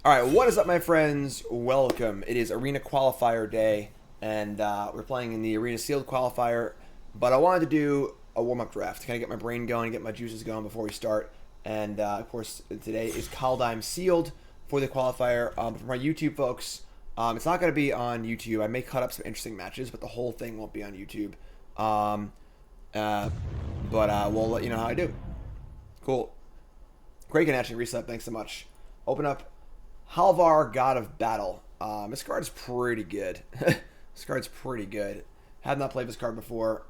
Alright, what is up, my friends? Welcome. It is Arena Qualifier Day, and we're playing in the Arena Sealed Qualifier, but I wanted to do a warm-up draft to kind of get my brain going, get my juices going before we start, and of course, today is Kaldheim Sealed for the qualifier. For my YouTube folks, it's not going to be on YouTube. I may cut up some interesting matches, but the whole thing won't be on YouTube. We'll let you know how I do. Cool. Great connection, reset, thanks so much. Open up Halvar, God of Battle. This card is pretty good. This card's pretty good. Have not played this card before.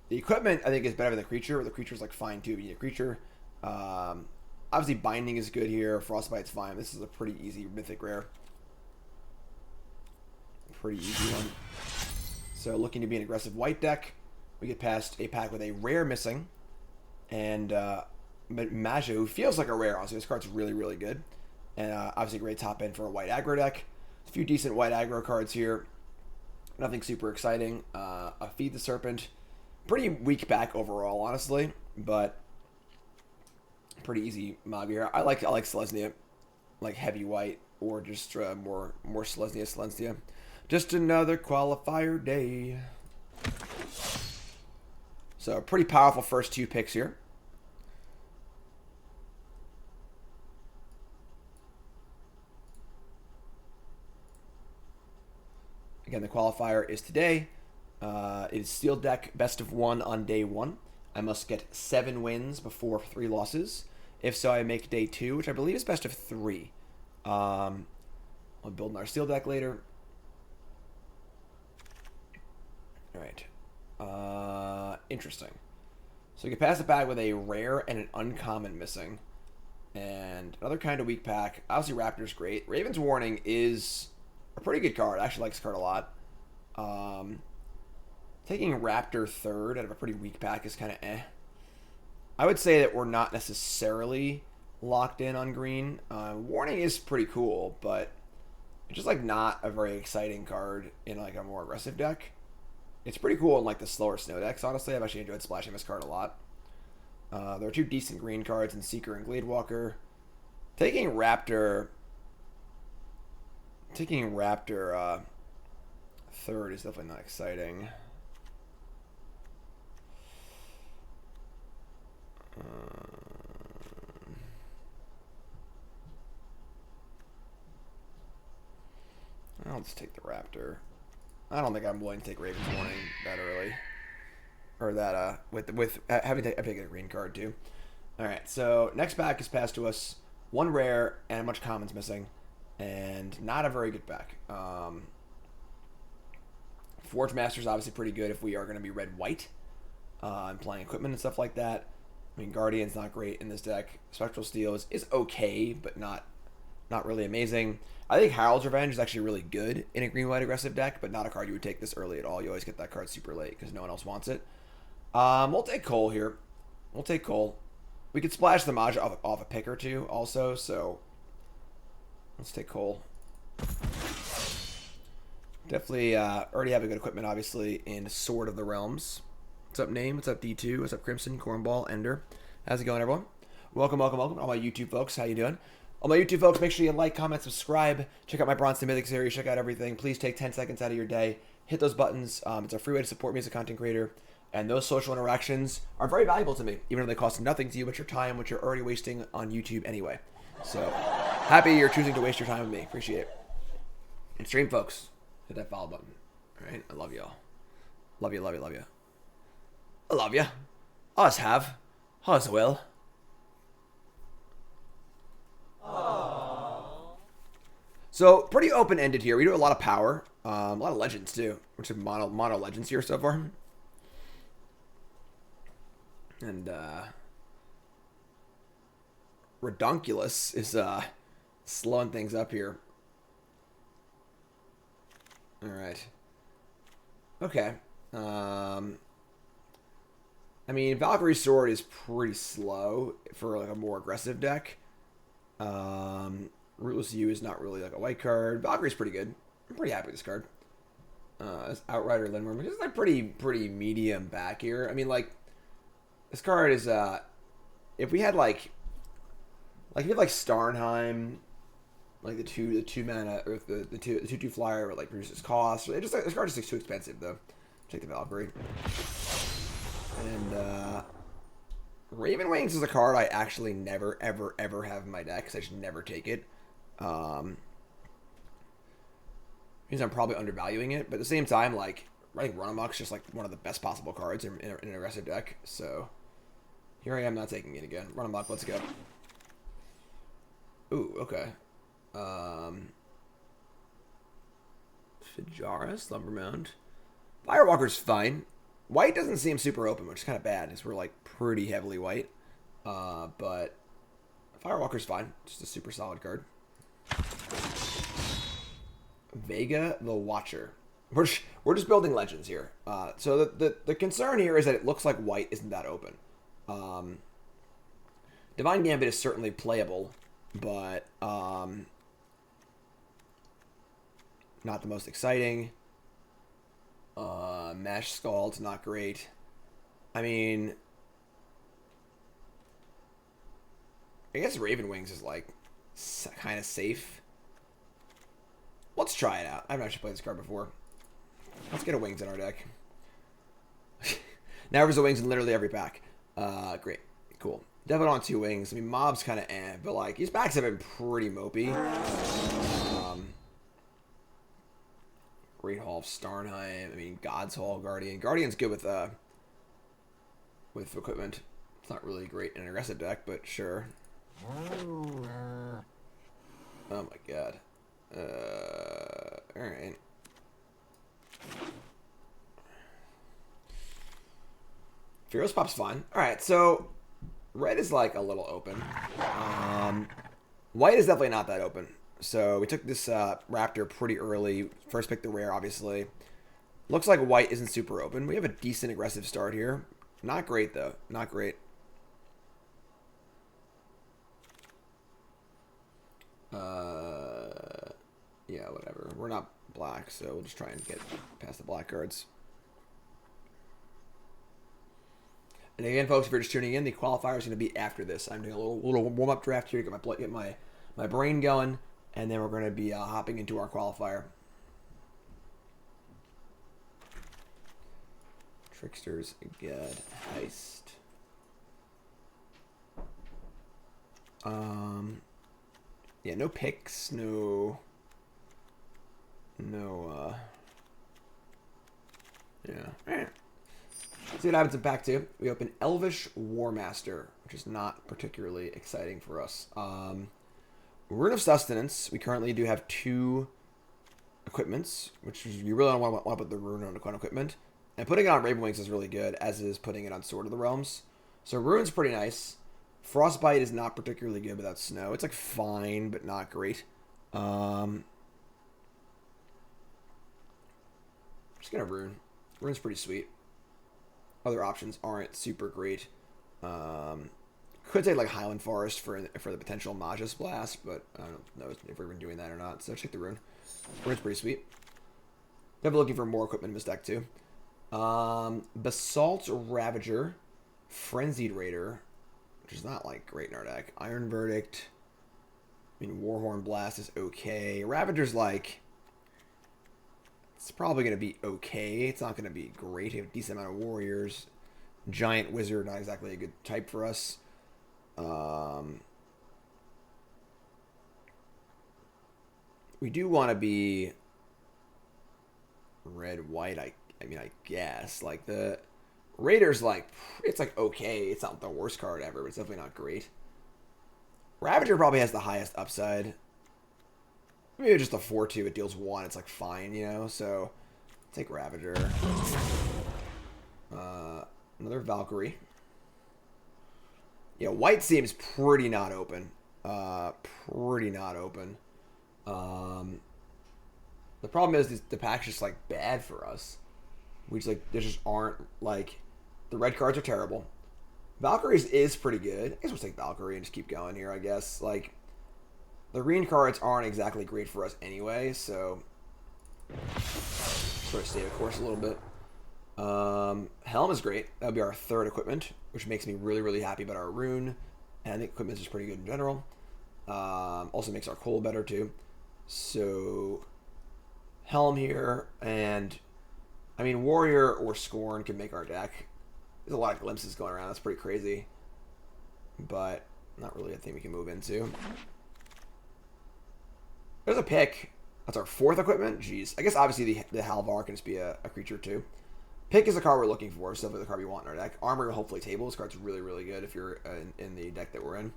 The equipment, I think, is better than the creature. But the creature's like fine too. You need a creature. Obviously, binding is good here. Frostbite's fine. This is a pretty easy mythic rare. Pretty easy one. So looking to be an aggressive white deck. We get past a pack with a rare missing. And Maja, who feels like a rare. Honestly, this card's really, really good. And obviously great top end for a white aggro deck. A few decent white aggro cards here. Nothing super exciting. A Feed the Serpent. Pretty weak back overall, honestly. But pretty easy mob here. I like Selesnya. Like heavy white. Or just more Selesnya. Just another qualifier day. So pretty powerful first two picks here. Again, the qualifier is today. It is Steel Deck, best of one on day one. I must get 7 wins before 3 losses. If so, I make day 2, which I believe is best of 3. I'll build our Steel Deck later. Alright. Interesting. So we can pass it back with a rare and an uncommon missing. And another kind of weak pack. Obviously, Raptor's great. Raven's Warning is a pretty good card. I actually like this card a lot. Taking Raptor third out of a pretty weak pack is kind of eh. I would say that we're not necessarily locked in on green. Warning is pretty cool, but it's just like not a very exciting card in like a more aggressive deck. It's pretty cool in like the slower snow decks, honestly. I've actually enjoyed splashing this card a lot. There are 2 decent green cards in Seeker and Gladewalker. Taking Raptor third is definitely not exciting. I'll just take the Raptor. I don't think I'm willing to take Raven's Warning that early. Or that, with having taken a green card too. Alright, so next pack is passed to us. 1 rare and a bunch of commons missing. And not a very good pack. Forge Master's obviously pretty good if we are going to be red-white. And playing equipment and stuff like that. I mean, Guardian's not great in this deck. Spectral Steel is okay, but not really amazing. I think Harold's Revenge is actually really good in a green-white aggressive deck, but not a card you would take this early at all. You always get that card super late because no one else wants it. We'll take Cole here. We'll take Cole. We could splash the Maja off a pick or two also, so let's take Cole. Definitely already have a good equipment, obviously, in Sword of the Realms. What's up, Name? What's up, D2? What's up, Crimson, Cornball, Ender? How's it going, everyone? Welcome. All my YouTube folks, how you doing? All my YouTube folks, make sure you like, comment, subscribe. Check out my Bronze Mythic series. Check out everything. Please take 10 seconds out of your day. Hit those buttons. It's a free way to support me as a content creator. And those social interactions are very valuable to me, even though they cost nothing to you but your time, which you're already wasting on YouTube anyway. So, happy you're choosing to waste your time with me. Appreciate it. And stream folks, hit that follow button. All right? I love y'all. Love you. I love you. Us have. Us will. So, pretty open-ended here. We do a lot of power. A lot of legends, too. Which are mono legends here so far. And, Redonkulous is, slowing things up here. Alright. Okay. I mean, Valkyrie's Sword is pretty slow for, like, a more aggressive deck. Rootless U is not really, like, a white card. Valkyrie's pretty good. I'm pretty happy with this card. Outrider Lindworm, which is, like, pretty medium back here. I mean, like, this card is, if we had, like if you had, like, Starnheim Like the two mana or the two flyer like reduces cost. It just this card just looks too expensive though. Take the Valkyrie. And Raven Wings is a card I actually never ever have in my deck because I just never take it. Means I'm probably undervaluing it, but at the same time, like I think Run Amok's just like one of the best possible cards in an aggressive deck. So here I am not taking it again. Run Amok, let's go. Ooh, okay. Fijara, Slumbermound. Firewalker's fine. White doesn't seem super open, which is kind of bad, because we're like pretty heavily white. But Firewalker's fine. Just a super solid card. Vega the Watcher. We're just building legends here. So the concern here is that it looks like white isn't that open. Divine Gambit is certainly playable, but not the most exciting. Mash Scald's not great. I mean, I guess Raven Wings is like kind of safe. Let's try it out. I've actually played this card before. Let's get a Wings in our deck. Now there's a Wings in literally every pack. Great. Cool. Definitely on 2 Wings. I mean, Mob's kind of but like, these packs have been pretty mopey. Great Hall of Starnheim. I mean, God's Hall, Guardian. Guardian's good with equipment. It's not really great in an aggressive deck, but sure. Oh my god. Alright. Fearless Pop's fine. Alright, so red is like a little open. White is definitely not that open. So we took this Raptor pretty early. First pick the rare, obviously. Looks like white isn't super open. We have a decent aggressive start here. Not great, though. Not great. Yeah, whatever. We're not black, so we'll just try and get past the black cards. And again, folks, if you're just tuning in, the qualifier is going to be after this. I'm doing a little warm-up draft here to get my brain going, and then we're going to be hopping into our qualifier. Tricksters, good. Heist. Yeah, no picks, no, yeah. Alright. See what happens in pack 2. We open Elvish Warmaster, which is not particularly exciting for us. Rune of Sustenance. We currently do have 2 equipments, which is, you really don't want to put the Rune on equipment. And putting it on Raven Wings is really good, as is putting it on Sword of the Realms. So Rune's pretty nice. Frostbite is not particularly good without snow. It's like fine, but not great. Just gonna Rune. Rune's pretty sweet. Other options aren't super great. Could say like Highland Forest for the potential Magus Blast, but I don't know if we're even doing that or not. So check the Rune. Rune's pretty sweet. Definitely looking for more equipment in this deck too. Basalt Ravager, Frenzied Raider, which is not like great in our deck. Iron Verdict. I mean, Warhorn Blast is okay. Ravager's like, it's probably going to be okay. It's not going to be great. We have a decent amount of warriors. Giant Wizard, not exactly a good type for us. We do want to be red-white, I mean, I guess. Like, the Raiders, like, it's like okay. It's not the worst card ever, but it's definitely not great. Ravager probably has the highest upside. Maybe just a 4-2, it deals 1. It's like fine, you know? So, take Ravager. Another Valkyrie. Yeah, white seems pretty not open. Pretty not open. The problem is the pack's just like bad for us. We just like, there just aren't like, the red cards are terrible. Valkyries is pretty good. I guess we'll take Valkyrie and just keep going here, I guess. Like, the green cards aren't exactly great for us anyway, so sort of stay the course a little bit. Helm is great. That would be our 3rd equipment, which makes me really, really happy about our Rune. And I think equipment is pretty good in general. Also makes our coal better too. So Helm here, and I mean Warrior or Scorn can make our deck. There's a lot of glimpses going around. That's pretty crazy, but not really a thing we can move into. There's a pick. That's our 4th equipment. Jeez. I guess obviously the Halvar can just be a creature too. Pick is the card we're looking for, so the card we want in our deck. Armor will hopefully table. This card's really, really good if you're in the deck that we're in.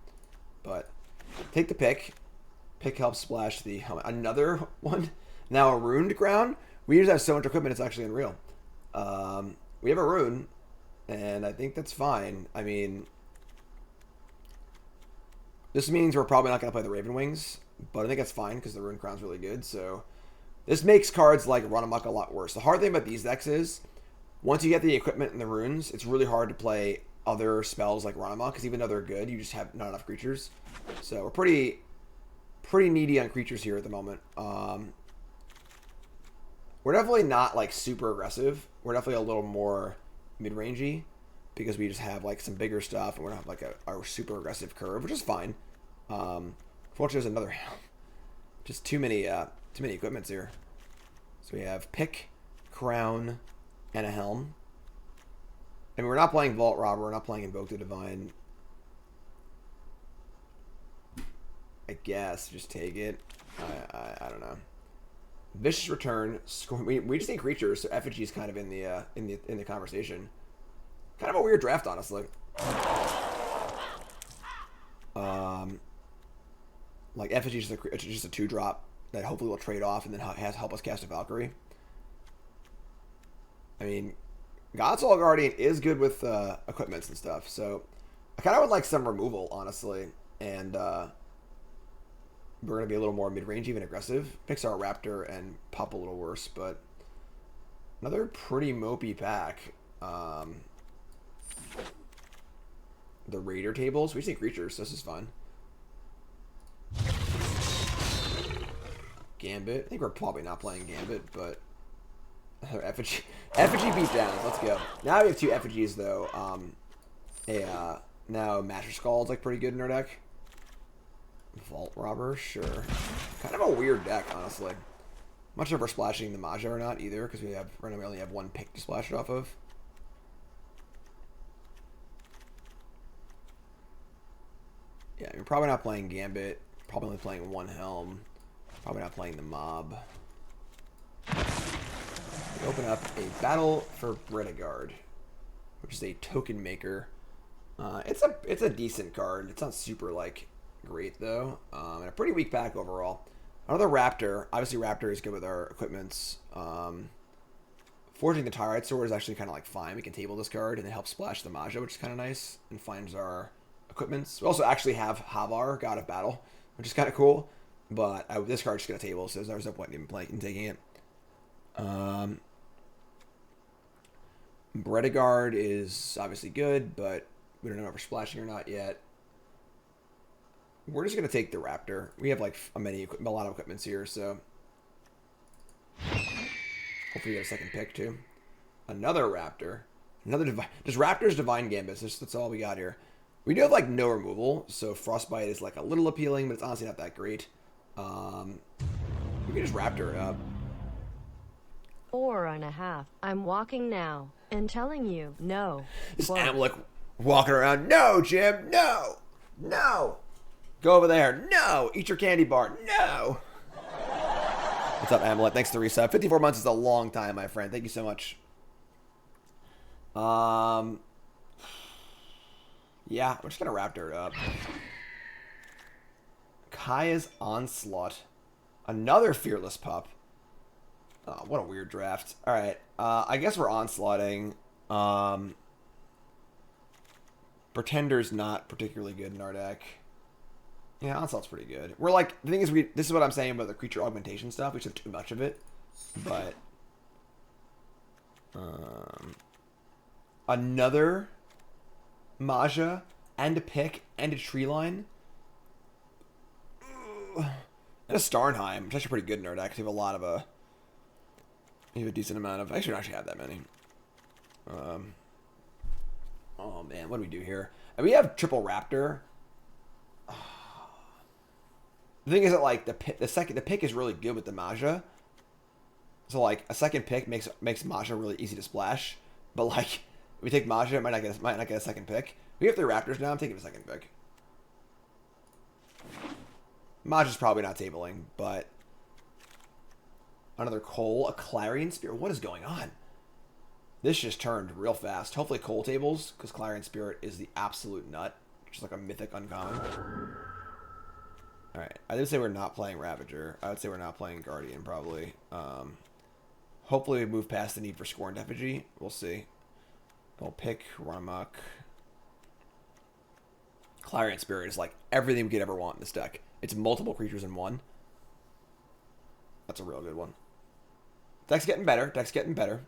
But take the pick. Pick helps splash the helmet. Another one. Now a Runed Ground. We usually have so much equipment, it's actually unreal. We have a Rune, and I think that's fine. I mean, this means we're probably not going to play the Raven Wings, but I think that's fine because the Rune Crown's really good. So this makes cards like Run Amok a lot worse. The hard thing about these decks is once you get the equipment and the runes, it's really hard to play other spells like Run Amok because even though they're good, you just have not enough creatures. So we're pretty needy on creatures here at the moment. We're definitely not like super aggressive. We're definitely a little more mid-rangey because we just have like some bigger stuff and we don't have like a super aggressive curve, which is fine. Fortunately, there's another just too many equipments here. So we have Pick, Crown, and a Helm. I mean, we're not playing Vault Robber. We're not playing Invoke the Divine. I guess just take it. I don't know. Vicious Return. We just need creatures, so effigy is kind of in the conversation. Kind of a weird draft, honestly. Like effigy is just a 2-drop that hopefully will trade off and then help us cast a Valkyrie. I mean, Godsoul Guardian is good with equipments and stuff, so I kind of would like some removal, honestly, and we're going to be a little more mid-range, even aggressive. Picks our Raptor and pop a little worse, but another pretty mopey pack. The Raider tables. We just need creatures, so this is fun. Gambit. I think we're probably not playing Gambit, but effigy beat down. Let's go. Now we have 2 effigies though. Now Master Skull's like pretty good in our deck. Vault Robber, sure. Kind of a weird deck, honestly. I'm not sure if we're splashing the Maja or not either, because we only have 1 pick to splash it off of. Yeah, you're probably not playing Gambit. Probably only playing 1 Helm. Probably not playing the Mob. We open up a Battle for Bredegard, which is a token maker. It's a decent card. It's not super like great though, and a pretty weak pack overall. Another Raptor. Obviously, Raptor is good with our equipments. Forging the Tyrite Sword is actually kind of like fine. We can table this card and it helps splash the Maja, which is kind of nice, and finds our equipments. We also actually have Havar, God of Battle, which is kind of cool. But this card's just gonna table, so there's no point in taking it. Bredegard is obviously good, but we don't know if we're splashing or not yet. We're just gonna take the Raptor. We have like a lot of equipments here, so hopefully we get a second pick too. Another Raptor, just Raptor's Divine Gambit. That's all we got here. We do have like no removal, so Frostbite is like a little appealing, but it's honestly not that great. We can just Raptor it up. 4.5. I'm walking now and telling you no. This Amalek walking around. No, Jim. No. No. Go over there. No. Eat your candy bar. No. What's up, Amalek? Thanks for the reset. 54 months is a long time, my friend. Thank you so much. Yeah, we're just gonna Raptor it up. Kaya's Onslaught. Another Fearless Pup. Oh, what a weird draft. Alright, I guess we're onslaughting. Pretender's not particularly good in our deck. Yeah, Onslaught's pretty good. We're like, the thing is, this is what I'm saying about the creature augmentation stuff. We just have too much of it. But, another Maja and a pick and a tree line. And a Starnheim, which is actually pretty good in our deck. We have a lot of we have a decent amount of. Actually, we don't actually have that many. Oh man, what do we do here? And we have triple Raptor. The thing is that like the pick is really good with the Maja. So like a second pick makes Maja really easy to splash. But like if we take Maja, it might not get a second pick. We have 3 Raptors now. I'm taking a second pick. Maja's probably not tabling, but another Cole, a Clarion Spirit. What is going on? This just turned real fast. Hopefully Cole tables, because Clarion Spirit is the absolute nut. Just like a mythic uncommon. Alright, I would say we're not playing Ravager. I would say we're not playing Guardian, probably. Hopefully we move past the need for Scorned Effigy. We'll see. We'll pick Ramak. Clarion Spirit is like everything we could ever want in this deck. It's multiple creatures in one. That's a real good one. Deck's getting better. Deck's getting better.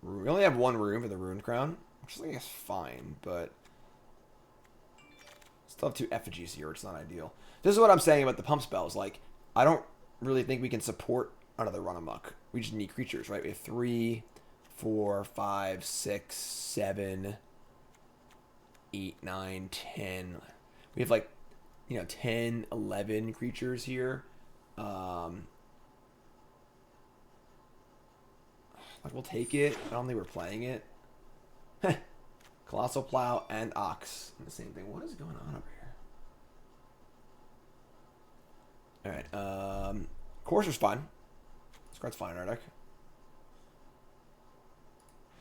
We only have 1 room for the Rune Crown, which is, I guess, fine, but still have 2 effigies here, which is not ideal. This is what I'm saying about the pump spells. Like, I don't really think we can support another run amok. We just need creatures, right? We have 3, 4, 5, 6, 7, 8, 9, 10. We have like, 10, 11 creatures here. Like, we'll take it. I don't think we're playing it. Colossal Plow and Ox. The same thing. What is going on over here? Alright. Courser's fine. This card's fine in our deck.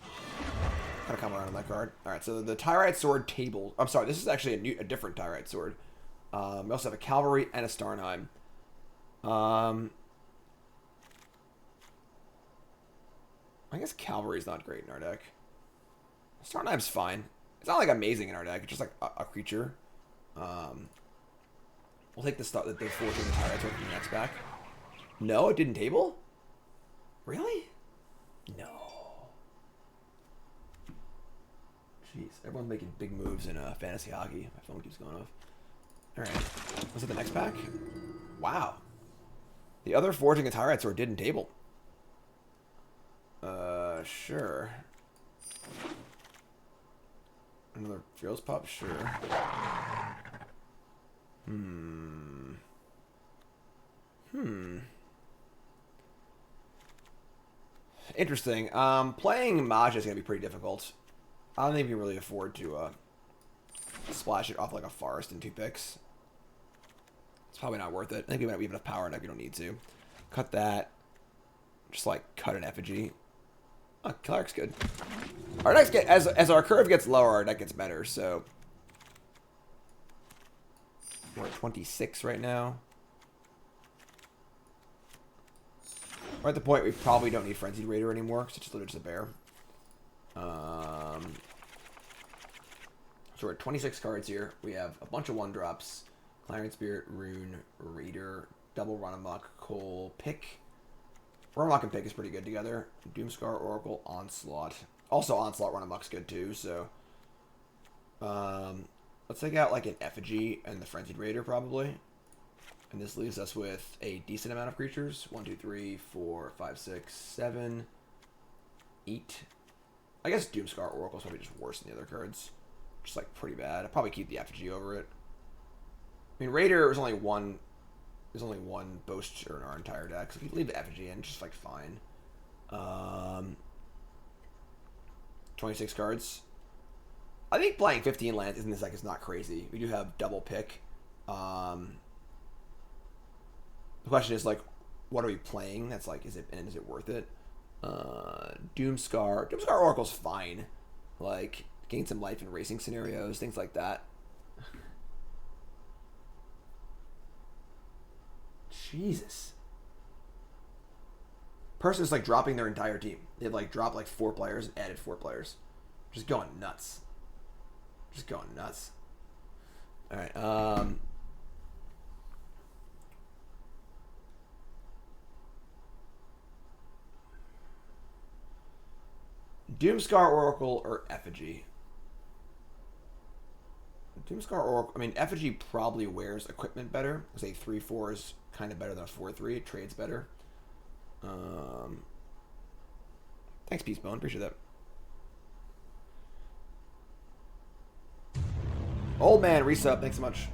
Kind of come around on that card. Alright, so the Tyrite Sword table. I'm sorry, this is actually a different Tyrite Sword. We also have a Cavalry and a Starnheim. I guess Cavalry's not great in our deck. Starnheim's fine. It's not like amazing in our deck. It's just like a creature. We'll take the 4 from the Tyrite Sword from the next back. No, it didn't table? Really? No. Jeez, everyone's making big moves in fantasy hockey. My phone keeps going off. Alright. Was it the next pack? Wow. The other Forging a Tyrite Sword didn't table. Sure. Another Feels Pup? Sure. Interesting. Playing Maja is going to be pretty difficult. I don't think we can really afford to splash it off like a forest in 2 picks. It's probably not worth it. I think we have enough power enough. We don't need to. Cut that. Just like cut an effigy. Oh, Clark's good. Our decks get as our curve gets lower, our deck gets better. So we're at 26 right now. We're at the point we probably don't need Frenzied Raider anymore because it's literally just a bear. So we're at 26 cards here. We have a bunch of 1-drops. Clarion Spirit, Rune, Raider, Double Run Amok, Cole, Pick. Run Amok and Pick is pretty good together. Doomscar, Oracle, Onslaught. Also Onslaught Run Amok's good too, so let's take out like an Effigy and the Frenzied Raider probably. And this leaves us with a decent amount of creatures. 1, 2, 3, 4, 5, 6, 7, 8. I guess Doomscar Oracle is probably just worse than the other cards. Just like pretty bad. I'd probably keep the Effigy over it. I mean, Raider was only one. There's only one Boaster in our entire deck, so if you leave the Effigy in, just like fine. 26 cards. I think playing 15 lands in this deck is not crazy. We do have double pick. The question is like, what are we playing? That's like, is it worth it? Doomscar Oracle's fine. Like, gain some life in racing scenarios, things like that. Jesus. Person's like dropping their entire team. They've like dropped like 4 players and added 4 players. Just going nuts. Just going nuts. Alright, Doomscar Oracle or Effigy? Doomscar Oracle, I mean, Effigy probably wears equipment better. Because a 3/4 is kind of better than a 4/3. It trades better. Thanks, Peacebone. Appreciate that. Old man, resub. Thanks so much.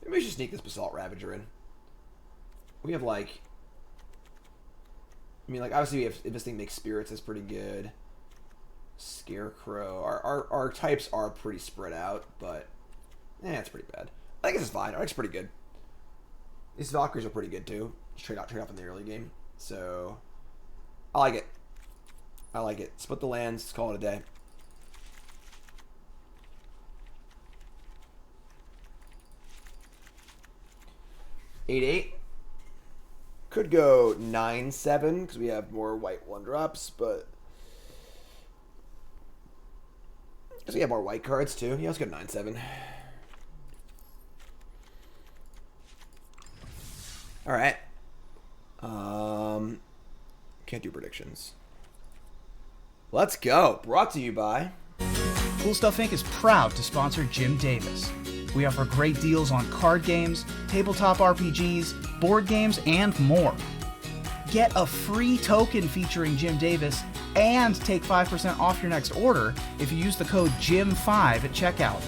Maybe we should sneak this Basalt Ravager in. We have like... I mean, like, obviously, if this thing makes spirits, that's pretty good. Scarecrow. Our types are pretty spread out, but... it's pretty bad. I think it's fine. I think it's pretty good. These Valkyries are pretty good, too. Just trade off in the early game. So... I like it. I like it. Split the lands. Let's call it a day. Eight. Could go 9-7 because we have more white 1-drops, but because we have more white cards too. Yeah, let's go 9-7. All right. Can't do predictions. Let's go. Brought to you by Cool Stuff Inc. is proud to sponsor Jim Davis. We offer great deals on card games, tabletop RPGs, board games, and more. Get a free token featuring Jim Davis and take 5% off your next order if you use the code JIM5 at checkout.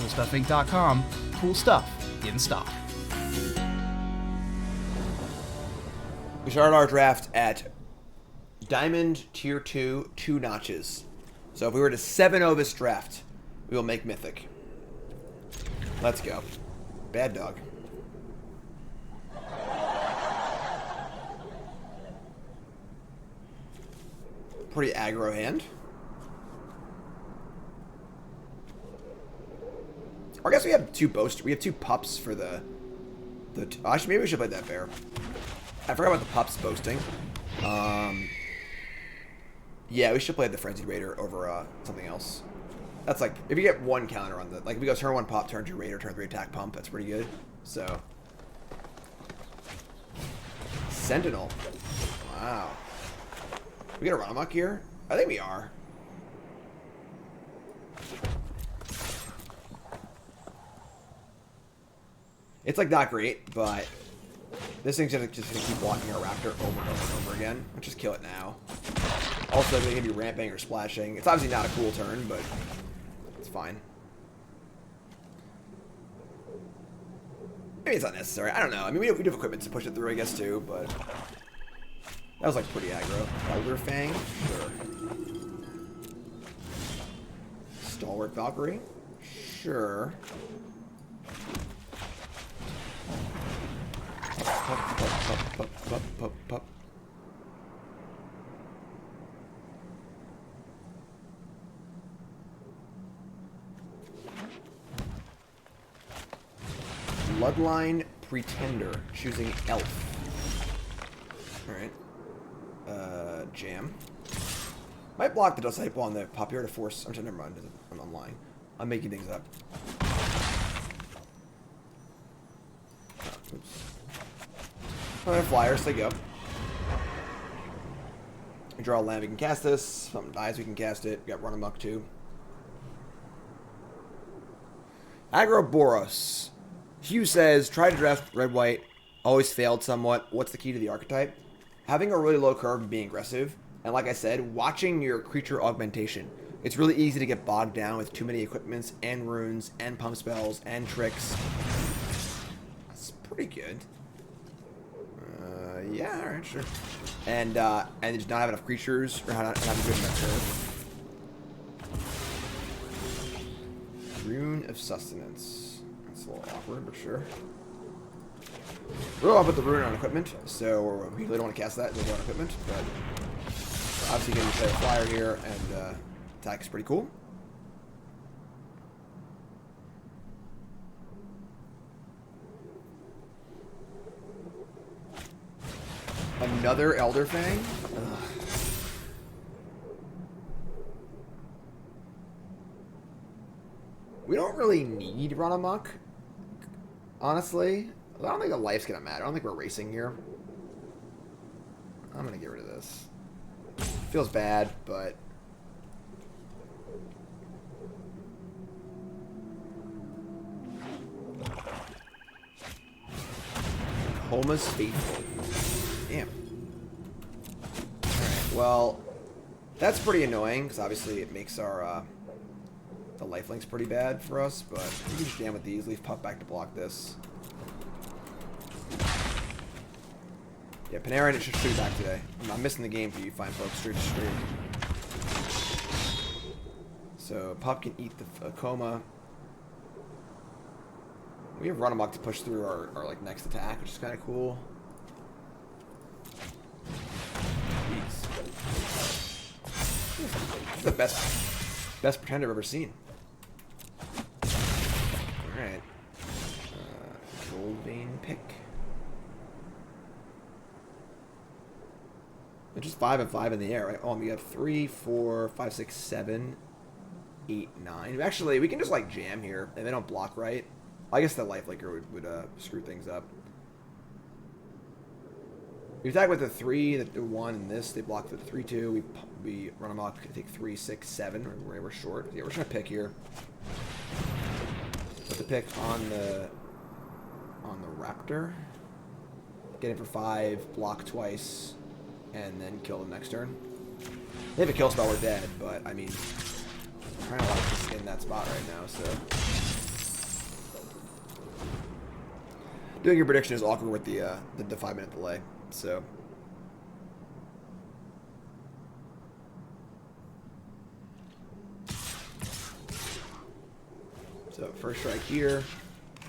CoolStuffInc.com. Cool stuff in stock. We started our draft at Diamond Tier 2, 2 notches. So if we were to 7-0 this draft, we will make Mythic. Let's go. Bad dog. Pretty aggro hand. Or I guess we have two boasters. We have two pups for the actually, maybe we should play that bear. I forgot about the pups boasting. Yeah, we should play the Frenzied Raider over something else. That's like, if you get one counter on the, like if we go turn 1 pop, turn 2 Raider, turn 3 attack pump, that's pretty good. So. Sentinel. Wow. We got a run amok here? I think we are. It's like not great, but this thing's just gonna keep walking our raptor over and over and over again. Let's just kill it now. Also, they're gonna be ramping or splashing. It's obviously not a cool turn, but it's fine. Maybe it's not necessary. I don't know. I mean, we have equipment to push it through, I guess, too, but that was like pretty aggro. Elder Fang, sure. Stalwart Valkyrie, sure. Pup. Bloodline Pretender, choosing Elf. Alright. Jam. Might block the Disciple on the Popular to force. I'm sorry, never mind. I'm lying. I'm making things up. Oh, oops. Alright, flyers, they go. We draw a land, we can cast this. If something dies, we can cast it. We got Run Amok too. Agroboros. Hugh says, try to draft red-white. Always failed somewhat. What's the key to the archetype? Having a really low curve and being aggressive. And like I said, watching your creature augmentation. It's really easy to get bogged down with too many equipments and runes and pump spells and tricks. That's pretty good. Yeah, alright, sure. And just not have enough creatures or not have a good enough curve. Rune of Sustenance. That's a little awkward, but sure. We'll put the rune on equipment, so we really don't want to cast that on equipment, but obviously getting to play a flyer here, and attack is pretty cool. Another Elder Fang? Ugh. We don't really need Run Amok, honestly. I don't think the life's gonna matter. I don't think we're racing here. I'm gonna get rid of this. Feels bad, but Homa's Faithful. Damn. Alright, well, that's pretty annoying, because obviously it makes our, the lifelinks pretty bad for us, but we can just jam with these, leave Puff back to block this. Yeah, Panarin is just straight back today. I'm missing the game for you fine folks, straight to straight. So, Pup can eat the coma. We have run amok to push through our like next attack, which is kind of cool. Jeez. This is the best pretender I've ever seen. Alright. Gold vein pick. It's just 5 and 5 in the air, right? Oh, we got 3, 4, 5, 6, 7, 8, 9. Actually, we can just like jam here, and they don't block right. I guess the lifelinker would screw things up. We attack with the 3, the 1, and this. They block the 3, 2. We run amok. I take 3, 6, 7. We're short. Yeah, we're just gonna pick here. Put the pick on the raptor. Get it for 5. Block twice, and then kill them next turn. They have a kill spell. We're dead, but I mean, I'm trying to lock this in that spot right now. So. Doing your prediction is awkward with the 5-minute delay, so. So first strike here,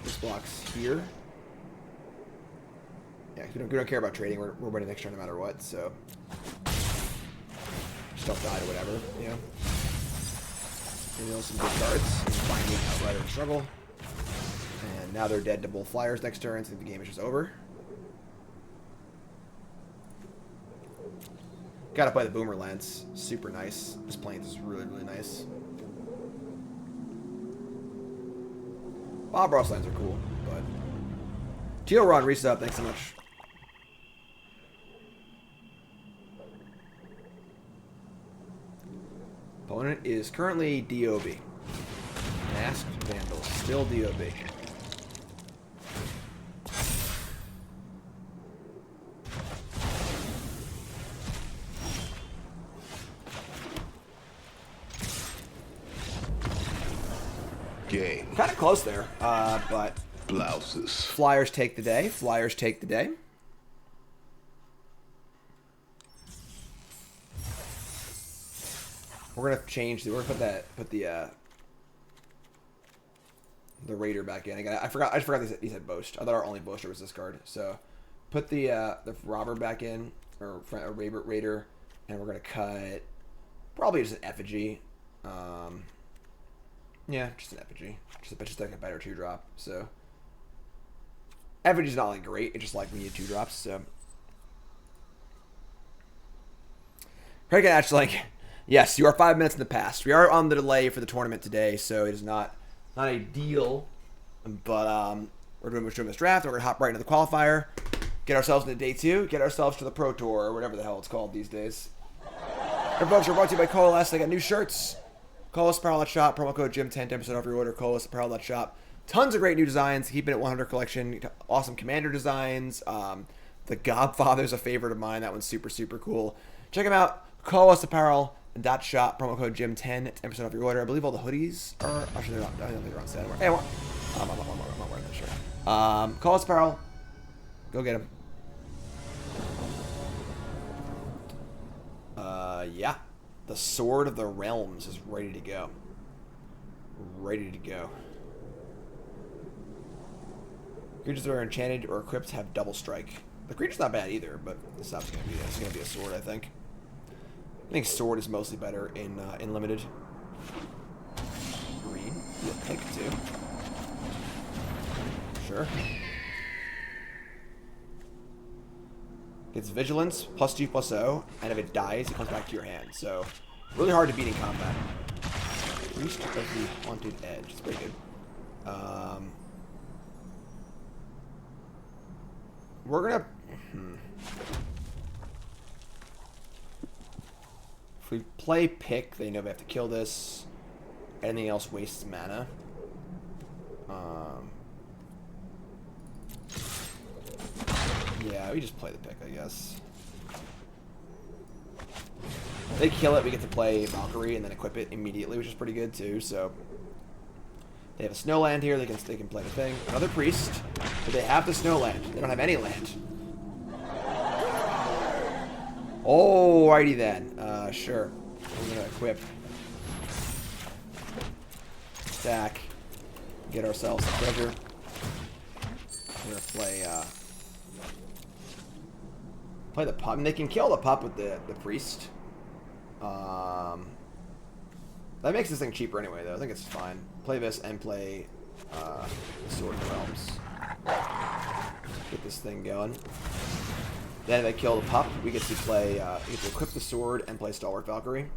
this blocks here. Yeah, we don't care about trading. We're winning next turn no matter what, so. Just don't die to whatever, you know. And some good cards. Finding Outrider and Struggle. And now they're dead to both flyers next turn, so the game is just over. Gotta play the Boomer Lance. Super nice. This Plains is really, really nice. Bob Ross lands are cool, but... Teal Ron resub, thanks so much. Opponent is currently DOB. Masked Vandal, still DOB. Game. Kind of close there, but Blouses. Flyers take the day. Flyers take the day. We're gonna change. We're gonna put the Raider back in. I forgot he said Boast. I thought our only Boaster was this card. So put the Robber back in, or Raider, and we're gonna cut probably just an Effigy. Yeah, just an Effigy. Just like a better 2-drop. So Effigy's not like great. It's just like we need 2-drops. So Craig actually like, yes, you are 5 minutes in the past. We are on the delay for the tournament today, so it is not ideal. But we're doing this draft. We're gonna hop right into the qualifier, get ourselves into day 2, get ourselves to the Pro Tour or whatever the hell it's called these days. And folks, we're brought to you by Coalesce. They got new shirts. Coalesce Apparel Shop, promo code Jim10, 10% off your order. Coalesce Apparel Shop. Tons of great new designs. Keeping it 100 collection. Awesome Commander designs. The Godfather's a favorite of mine. That one's super, super cool. Check them out. Coalesce Apparel .shop, promo code Jim10, 10% off your order. I believe all the hoodies are. Actually, they're not. I don't think they're on sale anymore. Hey, I'm not wearing that shirt. Coalesce Apparel. Go get them. Yeah. The Sword of the Realms is ready to go. Ready to go. Creatures that are enchanted or equipped have double strike. The creature's not bad either, but it's not gonna be. It's gonna be a sword, I think. I think sword is mostly better in limited. Green, you'll pick too. Sure. It's vigilance +2/+0, and if it dies, it comes back to your hand. So, really hard to beat in combat. Priest of the Haunted Edge. It's pretty good. We're gonna. If we play pick, they know we have to kill this. Anything else wastes mana. Yeah, we just play the pick, I guess. If they kill it, we get to play Valkyrie and then equip it immediately, which is pretty good too. So they have a snow land here. They can play the thing. Another priest, but they have the snow land. They don't have any land. Alrighty then. Sure. We're gonna equip. Stack. Get ourselves the treasure. We're gonna play the pup. And they can kill the pup with the priest. That makes this thing cheaper anyway, though. I think it's fine. Play this and play Sword of the Realms. Get this thing going. Then if they kill the pup, we get to play. We get to equip the sword and play Stalwart Valkyrie.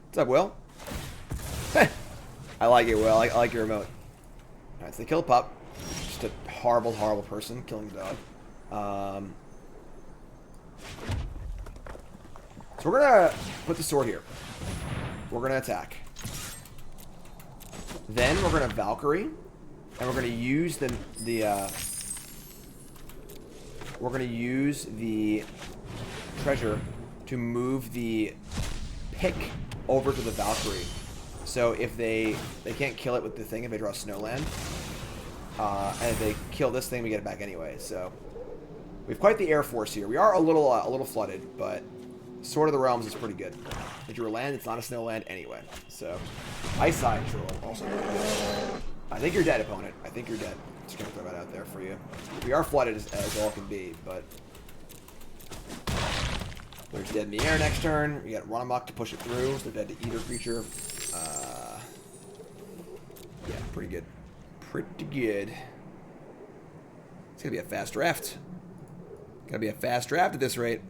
What's up, Will? I like it, Will. I like your remote. Alright, so they kill a pup. Just a horrible, horrible person killing the dog. So we're gonna put the sword here. We're gonna attack. Then we're gonna Valkyrie, and we're gonna use the treasure to move the pick over to the Valkyrie. So if they can't kill it with the thing if they draw Snowland, and if they kill this thing, we get it back anyway. So we have quite the air force here. We are a little flooded, but Sword of the Realms is pretty good. If you're a land, it's not a snow land anyway. So Ice Side Troll also pretty good. I think you're dead, opponent. I think you're dead. Just gonna throw that out there for you. We are flooded as all can be, but they're dead in the air next turn. We got Run Amok to push it through. So they're dead to either creature. Yeah, pretty good. Pretty good. It's gonna be a fast draft. Gonna be a fast draft at this rate.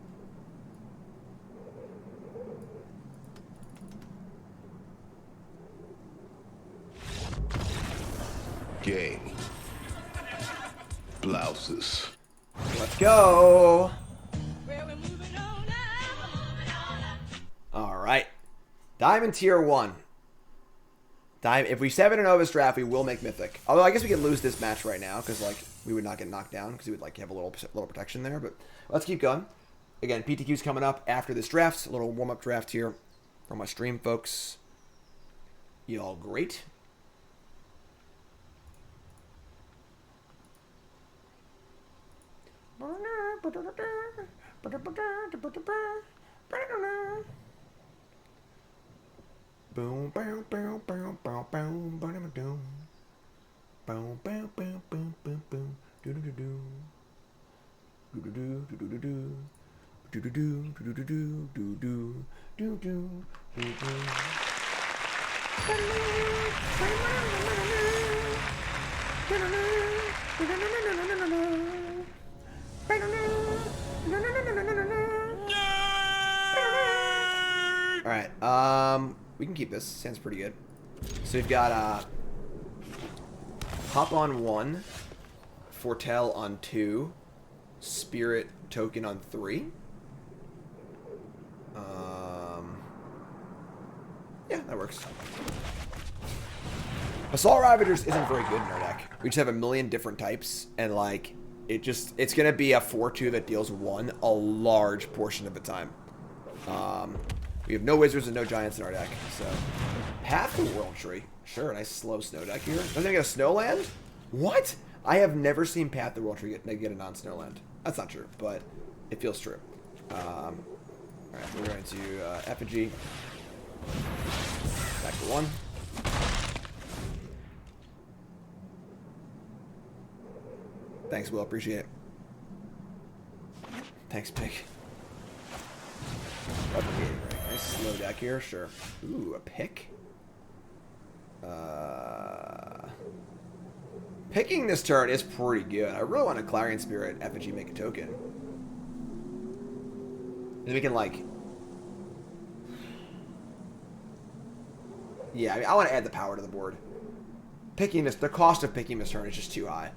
Game. Blouses. Let's go. All right. Diamond tier 1. If we 7-0 this draft, we will make Mythic. Although I guess we could lose this match right now because like we would not get knocked down because we would like have a little protection there. But let's keep going. Again, PTQ's coming up after this draft. A little warm-up draft here for my stream folks. Y'all great. Boom, boom, boom, boom, boom, boom, boom, boom, boom, boom, boom, boom, boom, boom, do do do do, do do do do do do, do do do do do do do do do do do. All right, we can keep this. Sounds pretty good. So we've got Hop on 1, Foretell on 2, Spirit Token on 3. Yeah, that works. Assault Ravagers isn't very good in our deck. We just have a million different types, and like it's gonna be a 4/2 that deals 1 a large portion of the time. We have no wizards and no giants in our deck, so Path to World Tree. Sure, nice slow snow deck here. Doesn't it get a snow land? What? I have never seen Path to World Tree get a non-snow land. That's not true, but it feels true. Alright, we're going to Effigy. Back to 1. Thanks, Will. Appreciate it. Thanks, Pig. Replicating Ring. Nice slow deck here, sure. Ooh, a pick. Picking this turn is pretty good. I really want a Clarion Spirit Effigy make a token. And we can like... Yeah, I mean, I want to add the power to the board. Picking this, the cost of picking this turn is just too high.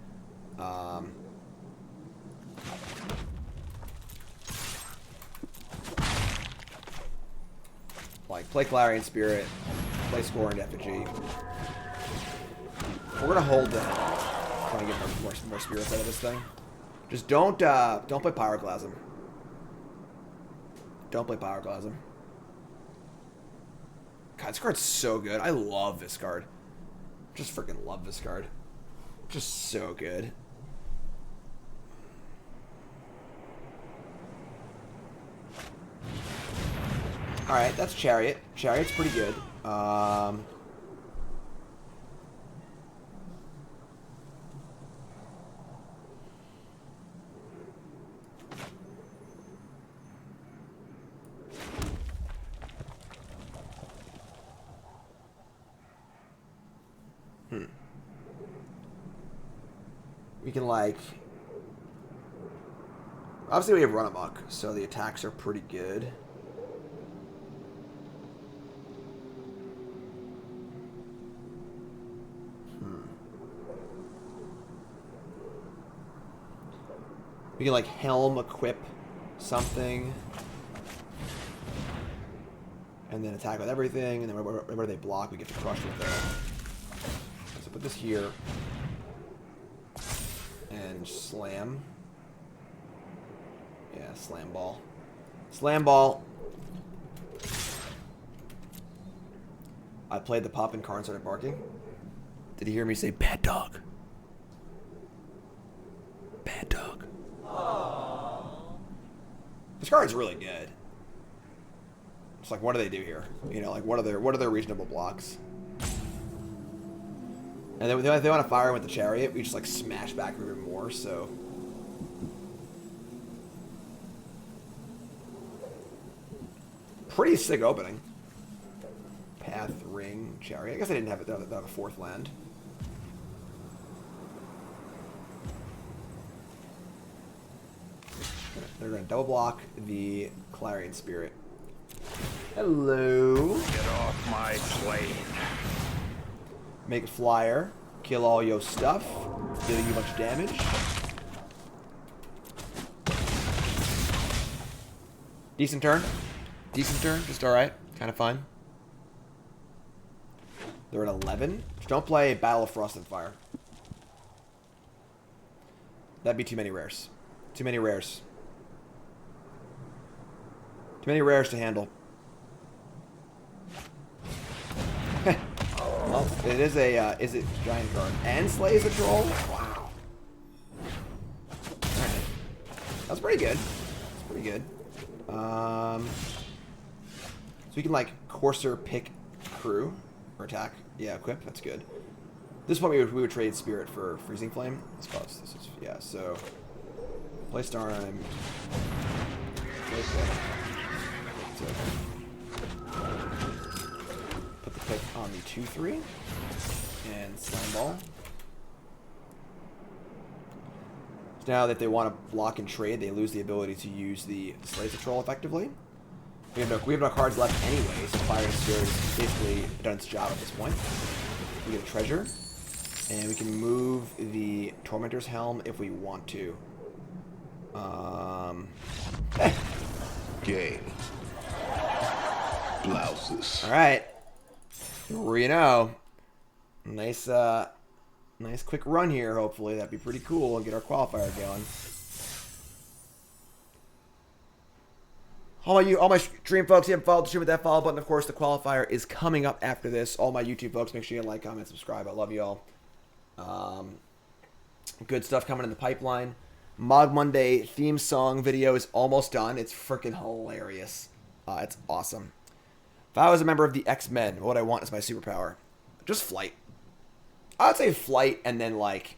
Like, play Clarion Spirit, play Scorned Effigy. We're gonna hold the try to get more spirits out of this thing. Just don't play Pyroclasm. Don't play Pyroclasm. God, this card's so good. I love this card. Just freaking love this card. Just so good. Alright, that's Chariot. Chariot's pretty good. We can, like... Obviously, we have Run Amok, so the attacks are pretty good. We can, like, Helm equip something. And then attack with everything, and then wherever they block, we get to crush with it. So put this here. And slam. Yeah, slam ball. Slam ball. I played the pop and car and started barking. Did you hear me say bad dog? Bad dog. Aww. This card's really good. It's like, what do they do here? You know, like, what are their reasonable blocks? And then if they want to fire with the Chariot, we just, like, smash back even more, so... Pretty sick opening. Path, Ring, Chariot. I guess I didn't have it. They have a fourth land. They're going to double block the Clarion Spirit. Hello. Get off my plane. Make a flyer. Kill all your stuff. Deal you much damage. Decent turn. Decent turn. Just alright. Kind of fine. They're at 11. Just don't play Battle of Frost and Fire. That'd be too many rares. Too many rares. Too many rares to handle. Well, it is a, is it giant card? And slays a troll? Wow. Alright. That's pretty good. That's pretty good. So we can, like, Courser, pick, crew, or attack. Yeah, equip. That's good. This point we would trade Spirit for Freezing Flame. I suppose this is, yeah, so... Play Starheim. Play Pick. So, put the pick on the 2/3. And Slime Ball. So now that they want to block and trade, they lose the ability to use the Slays of Troll effectively. We have no cards left anyway, so Fire and Spirit has basically done its job at this point. We get a treasure. And we can move the Tormentor's Helm if we want to. Game. Blouses. Alright. 3-0. Nice, nice quick run here, hopefully. That'd be pretty cool and get our qualifier going. All my stream folks, you haven't followed the stream with that follow button. Of course, the qualifier is coming up after this. All my YouTube folks, make sure you like, comment, subscribe. I love you all. Good stuff coming in the pipeline. Mod Monday theme song video is almost done. It's freaking hilarious. It's awesome. If I was a member of the X-Men, what I want is my superpower. Just flight. I would say flight and then, like...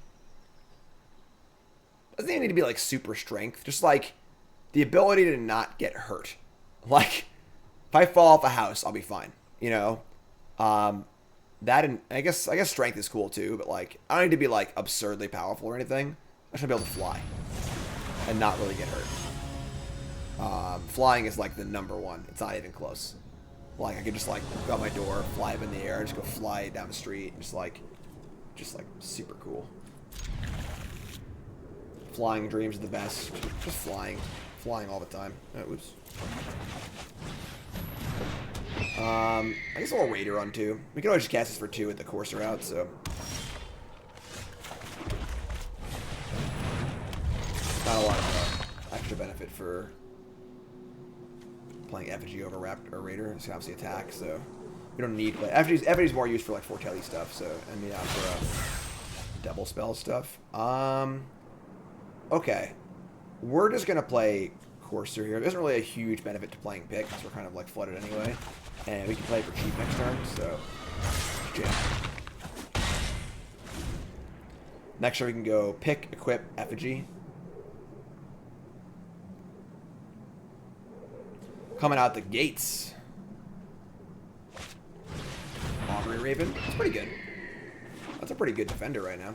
Doesn't even need to be, like, super strength. Just, like, the ability to not get hurt. Like, if I fall off a house, I'll be fine. You know? That and I guess strength is cool too, but like I don't need to be like absurdly powerful or anything. I should be able to fly and not really get hurt. Flying is like the #1. It's not even close. Like I could just like go out my door, fly up in the air, just go fly down the street, just like super cool. Flying dreams are the best. Just flying all the time. Oh, oops. I guess I'll Raider on 2. We can always just cast this for 2 with the Courser out, so... Not a lot of extra benefit for playing effigy over raider. It's obviously attack, so we don't need like effigy's more used for like foretelly stuff. So I mean, for double spell stuff. Okay, we're just gonna play Courser here. There isn't really a huge benefit to playing pick because we're kind of like flooded anyway, and we can play for cheap next turn. So jam. Next turn we can go pick, equip, effigy. Coming out the gates. Augury Raven. That's pretty good. That's a pretty good defender right now.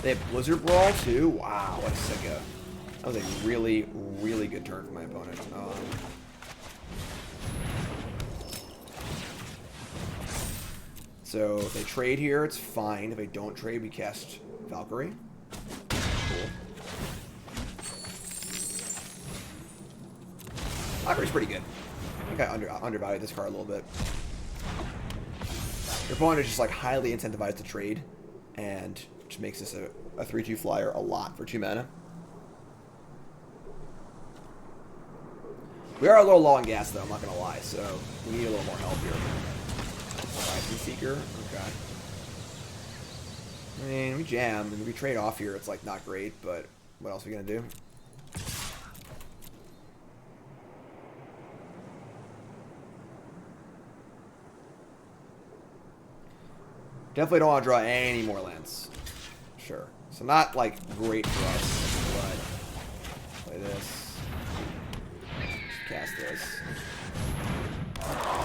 They have Blizzard Brawl too. Wow, what a sicko. That was a really, really good turn for my opponent. So if they trade here, it's fine. If they don't trade, we cast Valkyrie. Cool. Valkyrie's pretty good. I think I undervalued this card a little bit. Your opponent is just like highly incentivized to trade, and which makes this a 3/2 flyer a lot for 2 mana. We are a little low on gas though, I'm not gonna lie, so we need a little more help here. Horizon Seeker, okay. I mean, we jam, and we trade off here, it's like not great, but what else are we gonna do? Definitely don't want to draw any more lands. Sure. So not like great for us, but play this. Just cast this.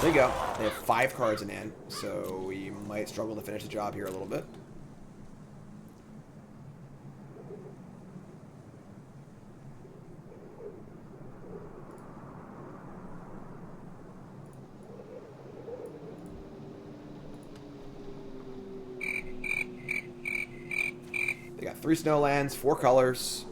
There you go. They have 5 cards in hand, so we might struggle to finish the job here a little bit. They got 3 snow lands, 4 colors.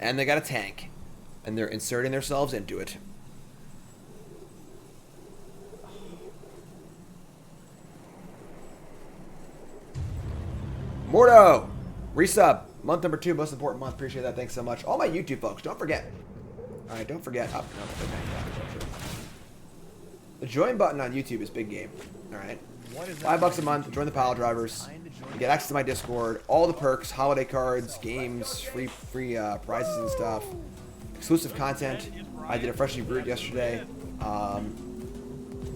And they got a tank. And they're inserting themselves into it. Mordo! Resub. Month number 2, most important month. Appreciate that. Thanks so much. All my YouTube folks, don't forget. Alright, don't forget. Oh, no, the join button on YouTube is big game. Alright. $5 a month. Join the pile drivers. You get access to my Discord. All the perks, holiday cards, games, free prizes and stuff. Exclusive content. I did a freshly brewed yesterday.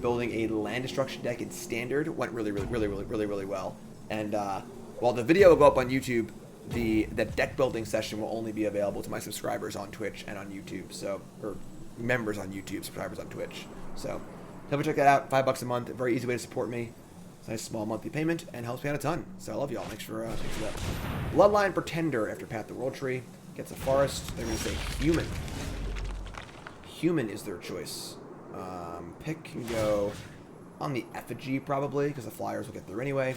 Building a land destruction deck in standard. Went really well. And while the video will go up on YouTube, the deck building session will only be available to my subscribers on Twitch and on YouTube. So, or members on YouTube, subscribers on Twitch. So, definitely check that out. $5 a month. A very easy way to support me. It's a nice small monthly payment and helps me out a ton. So I love y'all. Thanks for that. Bloodline Pretender after Path the World Tree gets a forest. They're going to say human. Human is their choice. Pick can go on the effigy probably because the flyers will get through anyway.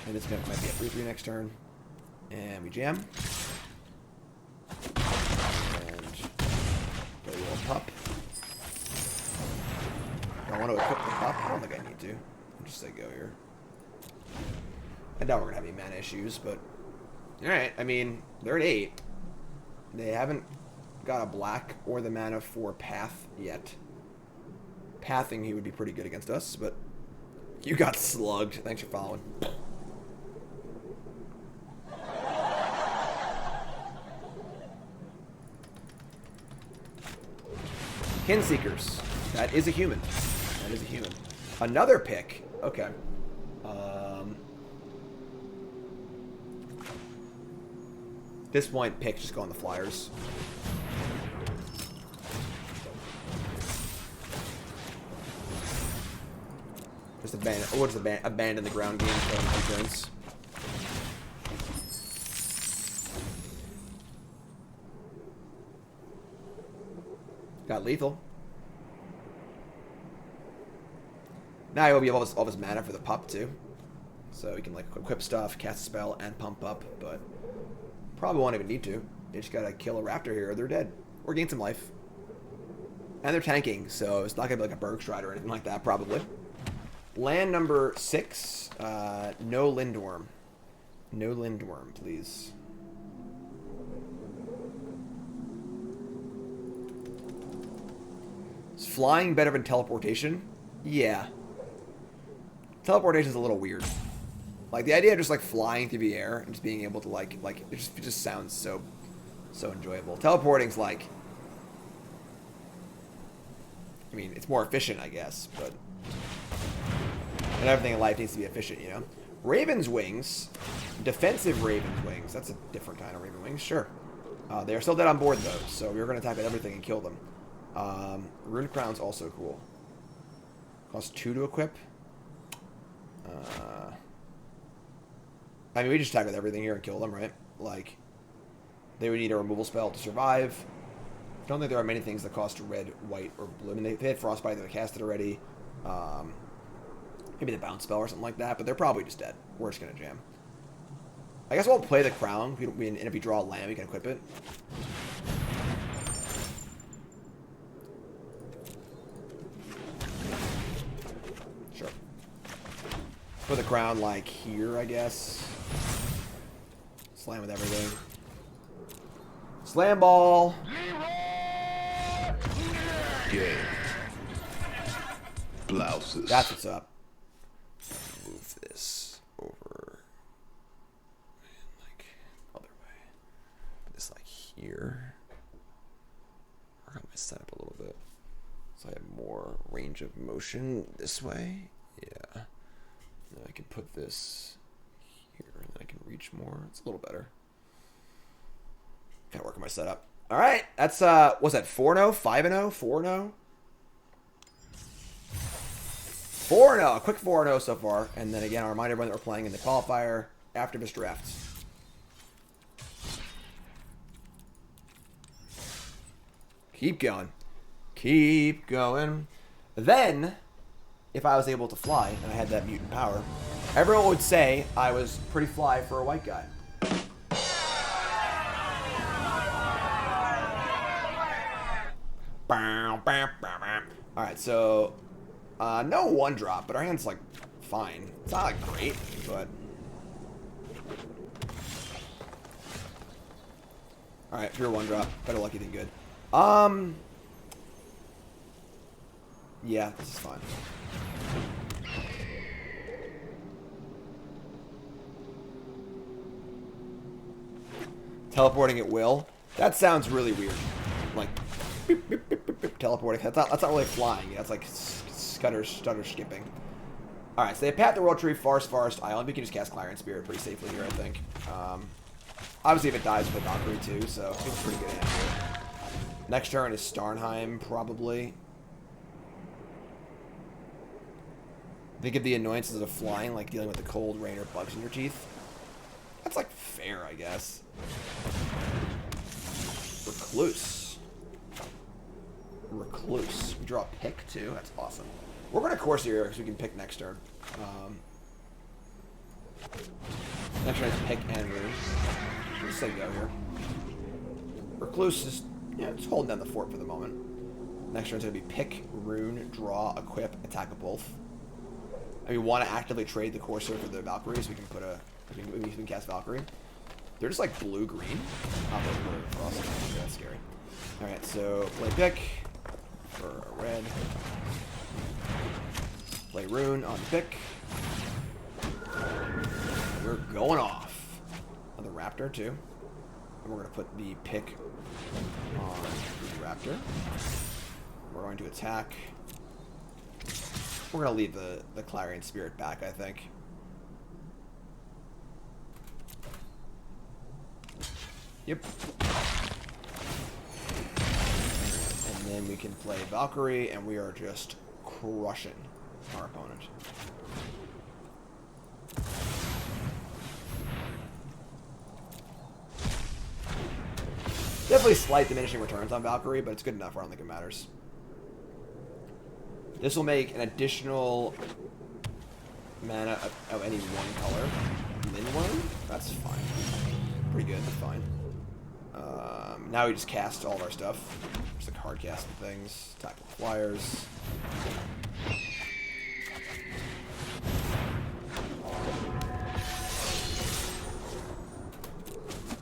And this might be a 3/3 next turn. And we jam. And get a little pup. Do I want to equip the pup? I don't think I need to. I'll just say go here. I doubt we're going to have any mana issues, but... Alright, I mean, they're at 8. They haven't got a black or the mana for Path yet. Pathing, he would be pretty good against us, but... You got slugged. Thanks for following. Kinseekers. That is a human. That is a human. Another pick. Okay. This point, pick just go on the flyers. Just abandon. What's abandon the ground game for turns. Got lethal. Now he'll be all his mana for the pup too, so he can like equip stuff, cast a spell, and pump up. But probably won't even need to. They just gotta kill a raptor here, or they're dead, or gain some life. And they're tanking, so it's not going to be like a Bergstride or anything like that, probably. Land number 6. No Lindworm. No Lindworm, please. Is flying better than teleportation? Yeah. Teleportation is a little weird. Like, the idea of just, like, flying through the air and just being able to, like it just sounds so enjoyable. Teleporting's, like... I mean, it's more efficient, I guess, but... And everything in life needs to be efficient, you know? Raven's Wings. Defensive Raven's Wings. That's a different kind of Raven Wings, sure. They are still dead on board, though, so we're going to attack at everything and kill them. Rune Crown's also cool. Costs 2 to equip. I mean, we just attack with everything here and kill them, right? Like, they would need a removal spell to survive. I don't think there are many things that cost red, white, or blue. I mean, they had Frostbite that they cast it already. Maybe the bounce spell or something like that, but they're probably just dead. We're just going to jam. I guess we'll play the Crown, and if we draw a land, we can equip it. Sure. Put the Crown, like, here, I guess. Slam with everything. Slam ball! Game. Blouses. That's what's up. Move this over. And, like, other way. Put this, like, here. Work on my setup a little bit. So I have more range of motion this way. Yeah. And then I can put this here, and then I can reach more. It's a little better. Gotta work on my setup. All right, that's what's that? 4-0, 5-0, 4-0, 4-0. A quick 4-0 so far, and then again, I'll remind everyone that we're playing in the qualifier after this draft. Keep going, keep going. Then, if I was able to fly and I had that mutant power, everyone would say I was pretty fly for a white guy. Alright, so no one drop, but our hand's like fine. It's not like great, but alright, pure one drop. Better lucky than good. Yeah, this is fine. Teleporting at will. That sounds really weird. Like beep, beep, beep, beep, beep, teleporting. That's not really flying. That's like stutter skipping. Alright, so they pat the World Tree, Forest Island. We can just cast Clarion Spirit pretty safely here, I think. Obviously, if it dies with a Valkyrie too, so it's pretty good hand here. Next turn is Starnheim, probably. Think of the annoyances of flying, like dealing with the cold, rain, or bugs in your teeth. That's like fair, I guess. Recluse. We draw a pick too. That's awesome. We're going to Corsair here because we can pick next turn. Next turn is pick and rune. Let's say go here. Recluse is, yeah, it's holding down the fort for the moment. Next turn is going to be pick, rune, draw, equip, attack of both. And we want to actively trade the Corsair for the Valkyrie, so we can put a, we can cast Valkyrie. They're just like blue-green. That's scary. Alright, so play pick for a red. Play rune on pick. And we're going off. Another raptor too. And we're going to put the pick on the raptor. We're going to attack. We're going to leave the Clarion Spirit back, I think. Yep. And then we can play Valkyrie, and we are just crushing our opponent. Definitely slight diminishing returns on Valkyrie, but it's good enough where I don't think it matters. This will make an additional mana of any one color. Lindworm? That's fine. Pretty good, that's fine. Now we just cast all of our stuff. Just a card. hard casting things. Attack with flyers.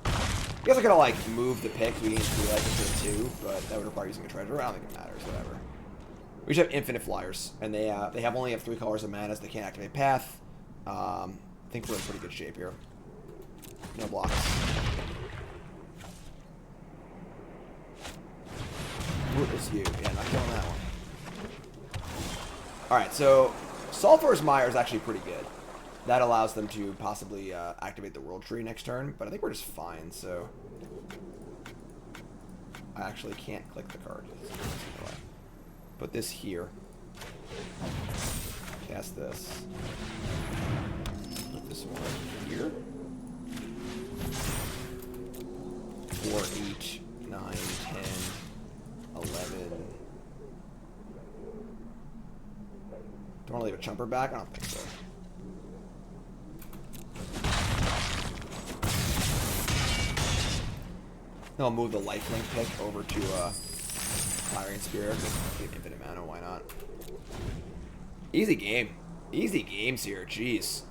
I guess I could have, like, moved the pick. We gain 3 life instead of 2, but that would require using a treasure. I don't think it matters. Whatever. We just have infinite flyers, and they only have 3 colors of mana, so they can't activate path. I think we're in pretty good shape here. No blocks. Who is you? Yeah, not killing that one. Alright, so Sulphur's Mire is actually pretty good. That allows them to possibly activate the World Tree next turn, but I think we're just fine, so... I actually can't click the card. Put this here. Cast this. Put this one here. 4, 8, 9, 10, 11. Do I want to leave a chumper back? I don't think so. Then I'll move the lifelink pick over to Clarion Spirit. Get infinite mana, why not? Easy game. Easy games here, jeez.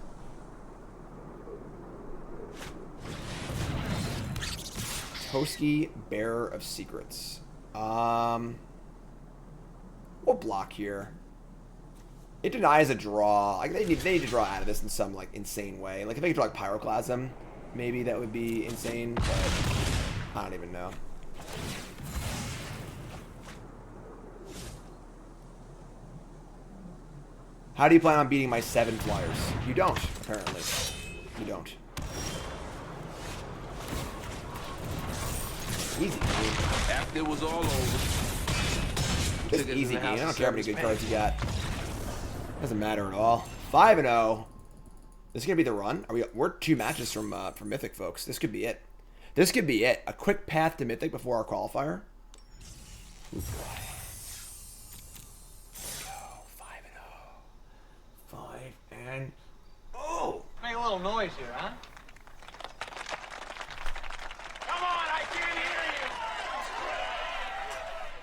Toski, Bearer of Secrets. We'll block here. It denies a draw. Like they need to draw out of this in some like insane way. Like if they could draw like Pyroclasm, maybe that would be insane, but I don't even know. How do you plan on beating my 7 flyers? You don't, apparently. You don't. Easy game. After it was all over. Just easy game. I don't care how many good cards you got. Doesn't matter at all. 5-0. This is gonna be the run. We're 2 matches from Mythic, folks. This could be it. This could be it. A quick path to Mythic before our qualifier. Ooh, boy. Let's go. 5-0. 5-0. Make a little noise here, huh? Come on, I can't hear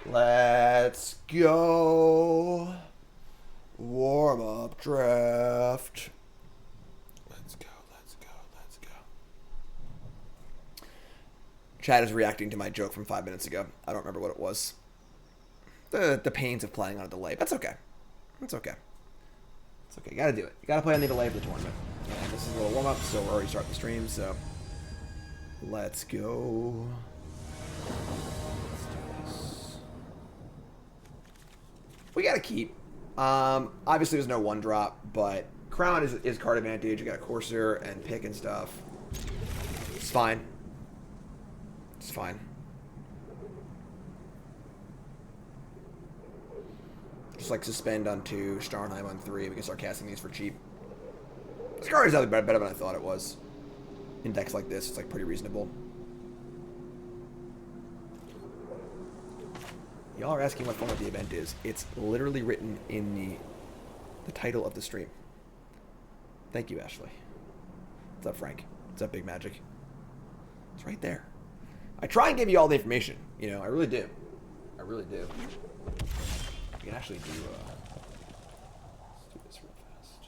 you. Let's go. Warm up draft. Let's go. Let's go. Let's go. Chad is reacting to my joke from 5 minutes ago. I don't remember what it was. The pains of playing on a delay. That's okay. That's okay. It's okay. You gotta do it. You gotta play on the delay of the tournament. And this is a little warm up, so we're already starting the stream, so let's go. Let's do this. We gotta keep. Obviously there's no 1-drop, but Crown is card advantage. You got Courser and pick and stuff. It's fine. It's fine. Just like suspend on 2, Starnheim on 3. We can start casting these for cheap. This card is better than I thought it was. In decks like this, it's like pretty reasonable. Y'all are asking what format the event is. It's literally written in the title of the stream. Thank you, Ashley. What's up, Frank? What's up, Big Magic? It's right there. I try and give you all the information. You know, I really do. I really do. We can actually do, let's do this real fast.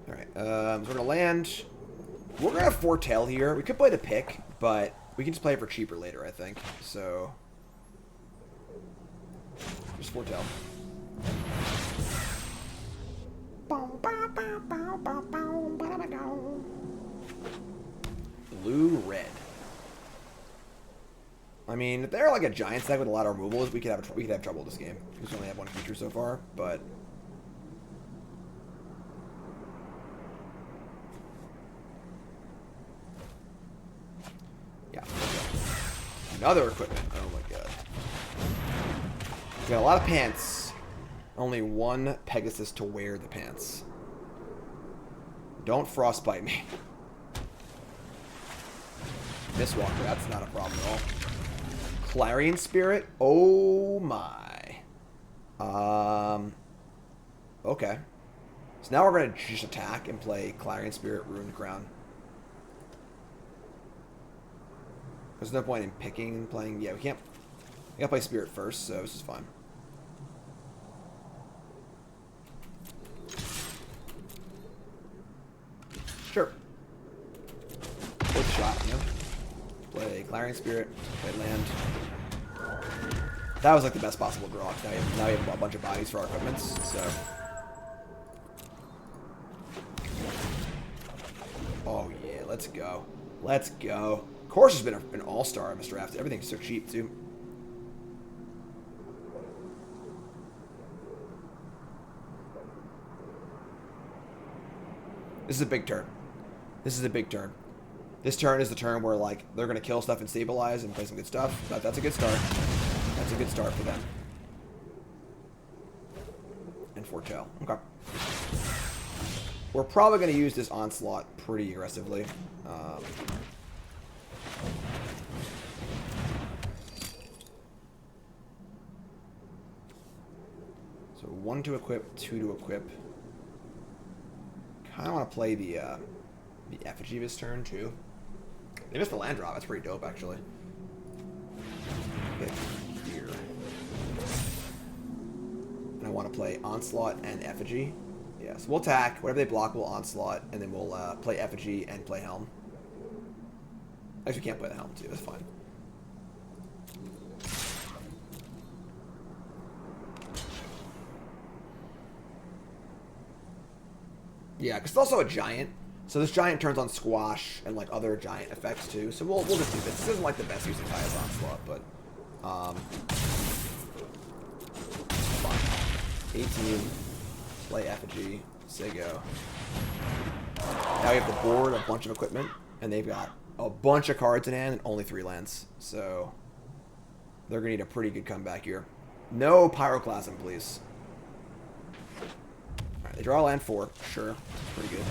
Alright, so we're gonna land. We're gonna have Foretell here. We could play the pick, but we can just play it for cheaper later, I think. So, just Foretell. Blue, red. I mean, if they're like a giant stack with a lot of removals, we could have trouble with this game. Because we only have 1 creature so far, but yeah. Okay. Another equipment. Oh my god. We got a lot of pants. Only 1 Pegasus to wear the pants. Don't frostbite me. Mistwalker, that's not a problem at all. Clarion Spirit? Oh my. Okay. So now we're going to just attack and play Clarion Spirit, Ruined Crown. There's no point in picking and playing. Yeah, we can't. We gotta play Spirit first, so this is fine. Sure. Worth a shot, you know? Play Clarion Spirit, play land. That was like the best possible draw. Now we have a bunch of bodies for our equipments, so. Oh yeah, let's go. Let's go. Course has been an all-star in this draft. Everything's so cheap, too. This is a big turn. This is a big turn. This turn is the turn where, like, they're going to kill stuff and stabilize and play some good stuff. That's a good start. That's a good start for them. And foretell. Okay. We're probably going to use this Onslaught pretty aggressively. So 1 to equip, 2 to equip. Kind of want to play the effigy this turn too. They missed the land drop. That's pretty dope, actually. Hit here. And I want to play Onslaught and Effigy. Yeah, so we'll attack. Whatever they block, we'll Onslaught, and then we'll play Effigy and play Helm. Actually, we can't play the Helm too. That's fine. Yeah, because it's also a giant. So this giant turns on Squash and like other giant effects too. So we'll just do this. This isn't like the best use of Kaya's Onslaught, but fine. 18. Play Effigy. Say go. Now we have the board, a bunch of equipment, and they've got a bunch of cards in hand and only 3 lands. So they're gonna need a pretty good comeback here. No Pyroclasm, please. They draw land 4. Sure. Pretty good.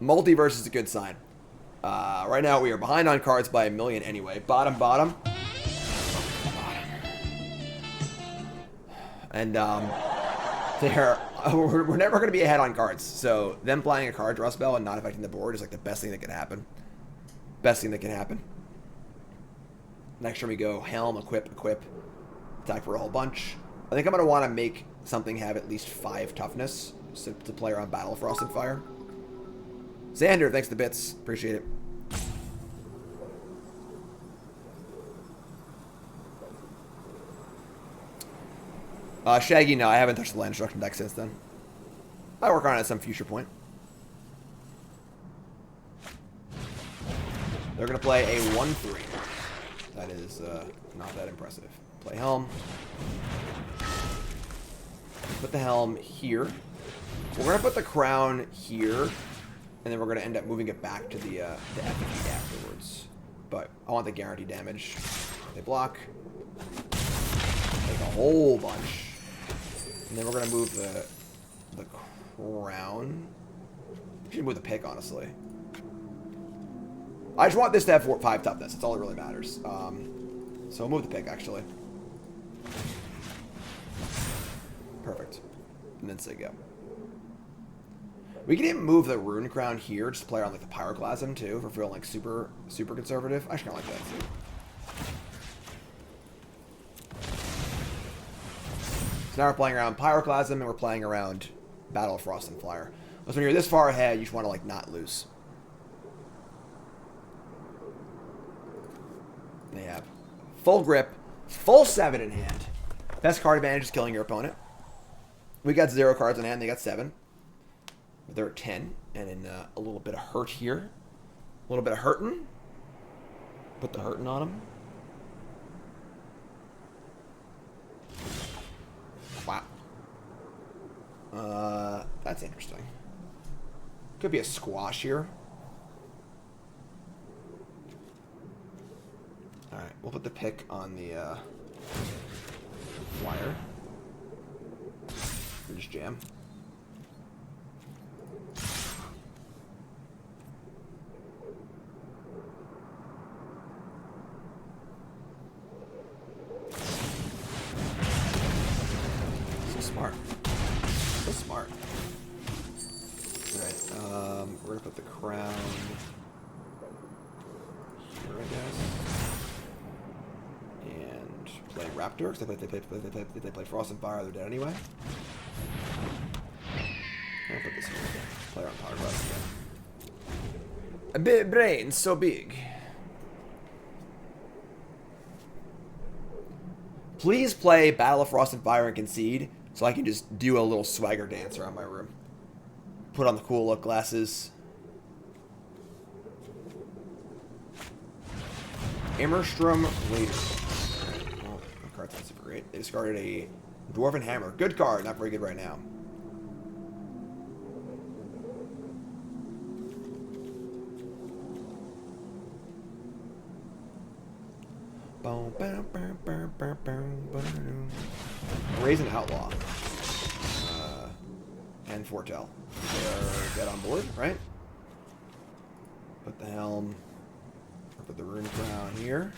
Multiverse is a good sign. Right now we are behind on cards by 1 million anyway. Bottom. And we're never going to be ahead on cards. So them playing a card draw spell and not affecting the board is like the best thing that can happen. Best thing that can happen. Next turn we go Helm, equip. Attack for a whole bunch. I think I'm going to want to make something have at least 5 toughness to play around Battle of Frost and Fire. Xander, thanks to bits. Appreciate it. Shaggy, no, I haven't touched the land destruction deck since then. I work on it at some future point. They're going to play a 1/3. That is not that impressive. Play Helm. Put the Helm here. We're going to put the Crown here, and then we're going to end up moving it back to the effigy afterwards. But I want the guaranteed damage. They block. Take a whole bunch. And then we're going to move the Crown. We should move the pick, honestly. I just want this to have 5 toughness. That's all that really matters. So we'll move the pick, actually. Perfect. And then say go. We can even move the Rune Crown here just to play around like the Pyroclasm too, if we're feeling like super conservative. I actually kind of like that too. So now we're playing around Pyroclasm and we're playing around Battle of Frost and Fire. Because when you're this far ahead, you just want to like not lose. They have full grip, full 7 in hand. Best card advantage is killing your opponent. We got 0 cards in hand, they got 7. But they're at 10, and in a little bit of hurt here. A little bit of hurtin'. Put the hurtin' on them. Wow. That's interesting. Could be a squash here. Alright, we'll put the pick on the flyer. We just jam. So smart. So smart. We're gonna put the crown here, I guess. And play Raptor, because they play Frost and Fire, they're dead anyway. I'll put this here. Play around Power Glass again. A big brain, so big. Please play Battle of Frost and Fire and concede, so I can just do a little swagger dance around my room. Put on the cool look glasses. Immerstrom Raider. Oh, that card's not super great. They discarded a Dwarven Hammer. Good card, not very good right now. Brazen Outlaw. And Foretell. They're dead on board, right? Put the helm. Or put the rune crown here.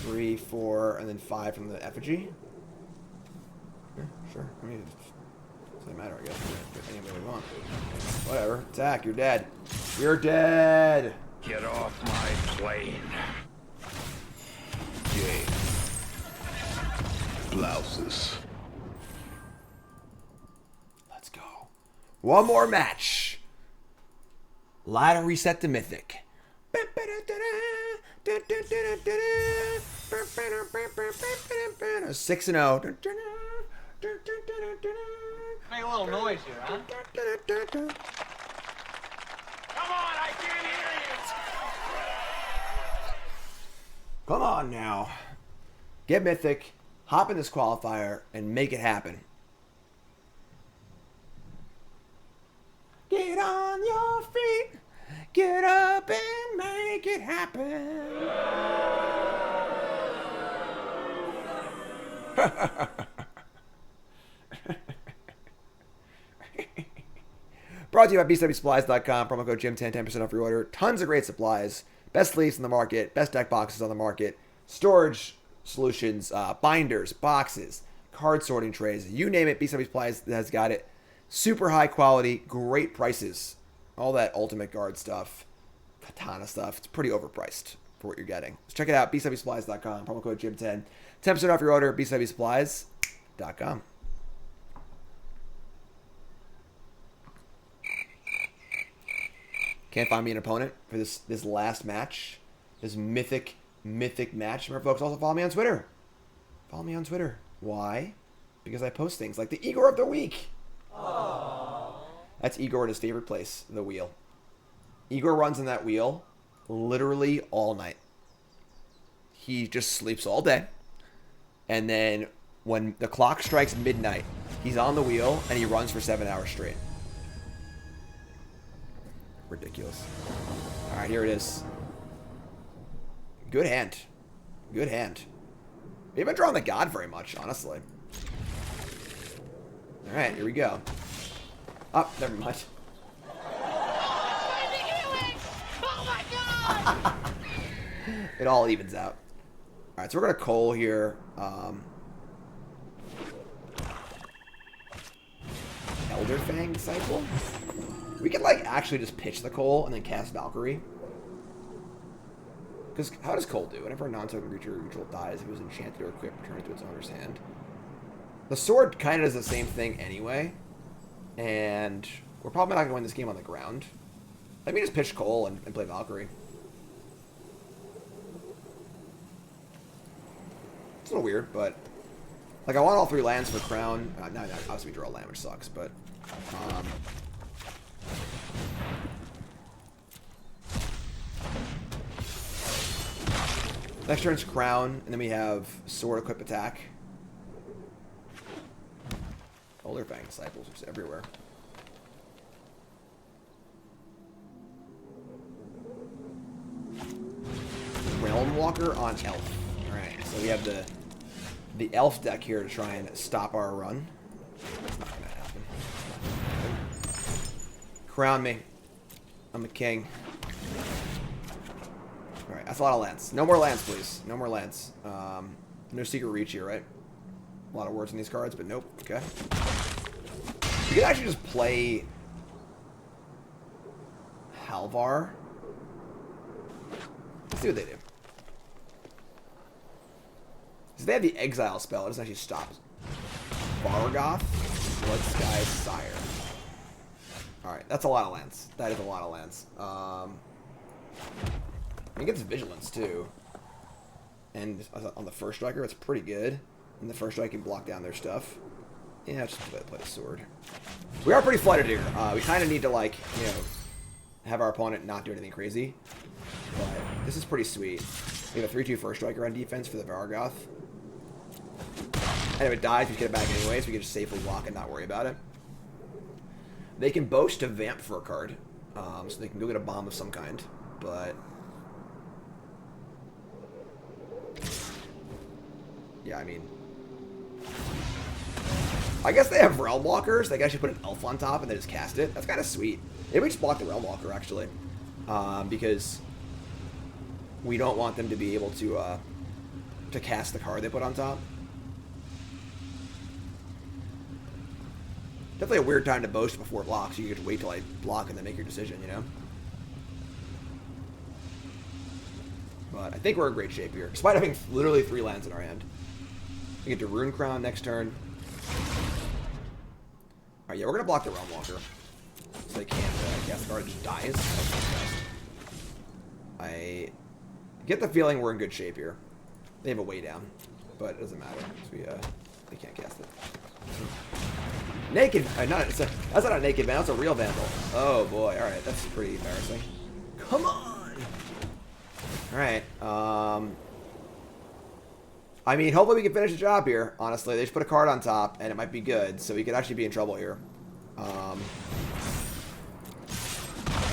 3, 4, and then 5 from the effigy. Sure. I mean, it doesn't matter, I guess. Get any way we want. Whatever. Attack. You're dead. You're dead. Get off my plane. Yay. Blouses. Let's go. One more match. Ladder reset to Mythic. 6-0. Make a little noise here, huh? Come on, I can't hear you. Come on now. Get Mythic, hop in this qualifier, and make it happen. Get on your feet. Get up and make it happen. Brought to you by BCWSupplies.com. Promo code Jim10, 10% off your order. Tons of great supplies. Best sleeves in the market. Best deck boxes on the market. Storage solutions, binders, boxes, card sorting trays. You name it, BCW Supplies has got it. Super high quality, great prices. All that Ultimate Guard stuff, Katana stuff. It's pretty overpriced for what you're getting. So check it out, BCWSupplies.com. Promo code Jim10. 10% off your order, BCWSupplies.com. Can't find me an opponent for this last match. This mythic match. Remember, folks, also follow me on Twitter. Follow me on Twitter. Why? Because I post things like the Igor of the Week. Aww. That's Igor in his favorite place, the wheel. Igor runs in that wheel literally all night. He just sleeps all day. And then when the clock strikes midnight, he's on the wheel and he runs for 7 hours straight. Ridiculous. All right, here it is. Good hand. Good hand. We haven't drawn the god very much, honestly. All right, here we go. Oh, never mind. It all evens out. All right, so we're going to Cole here. Elderfang Disciple? We could, like, actually just pitch the Cole and then cast Valkyrie. Because how does Cole do? Whenever a non-token creature or neutral dies, if it was enchanted or equipped, return it to its owner's hand. The sword kind of does the same thing anyway. And we're probably not going to win this game on the ground. Let me just pitch Cole and play Valkyrie. It's a little weird, but... Like, I want all 3 lands for Crown. No, obviously we draw a land, which sucks, but... Next turn's Crown, and then we have Sword Equip Attack. Elderfang Disciples, which is everywhere. Realm Walker on Elf. Alright, so we have the Elf deck here to try and stop our run. It's not gonna happen. Crown me. I'm the king. Alright, that's a lot of lands. No more lands, please. No more lands. No Secret Reach here, right? A lot of words in these cards, but nope. Okay. We could actually just play Halvar. Let's see what they do. So they have the exile spell. It doesn't actually stop. Vargoth, Blood Sky Sire. Alright, that's a lot of lands. That is a lot of lands. It gets Vigilance too. And on the first striker, it's pretty good. And the first strike can block down their stuff. Yeah, just play the sword. We are pretty flooded here. We kind of need to, like, you know, have our opponent not do anything crazy. But this is pretty sweet. We have a 3/2 first striker on defense for the Vargoth. And if it dies, we get it back anyways. We can just safely block and not worry about it. They can boast to vamp for a card. So they can go get a bomb of some kind. But yeah, I mean, I guess they have Realm Walkers. They can actually put an elf on top and then just cast it. That's kind of sweet. Maybe we just block the Realm Walker, actually. Because we don't want them to be able to cast the card they put on top. Definitely a weird time to boast before blocks. You get to wait till I block and then make your decision, you know? But I think we're in great shape here. Despite having literally 3 lands in our hand. We get to Rune Crown next turn. Alright, yeah, we're going to block the Realm Walker. So they can't cast the card. It just dies. I get the feeling we're in good shape here. They have a way down. But it doesn't matter. They can't cast it. Naked. That's not a naked Vandal. That's a real Vandal. Oh, boy. Alright, that's pretty embarrassing. Come on! Alright. I mean, hopefully we can finish the job here, honestly. They just put a card on top, and it might be good, so we could actually be in trouble here. That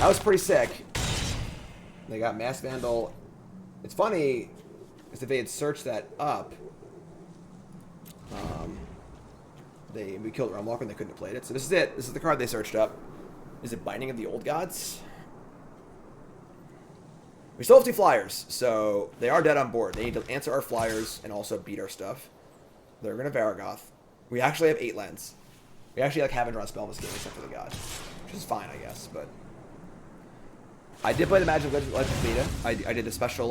was pretty sick. They got Mass Vandal. It's funny, because if they had searched that up, we killed Realm Walker and they couldn't have played it. So this is it. This is the card they searched up. Is it Binding of the Old Gods? We still have 2 flyers, so they are dead on board. They need to answer our flyers and also beat our stuff. They're going to Vargoth. We actually have 8 lands. We actually haven't drawn a spell in this game except for the God, which is fine, I guess. But I did play the Magic Legends beta. I did a special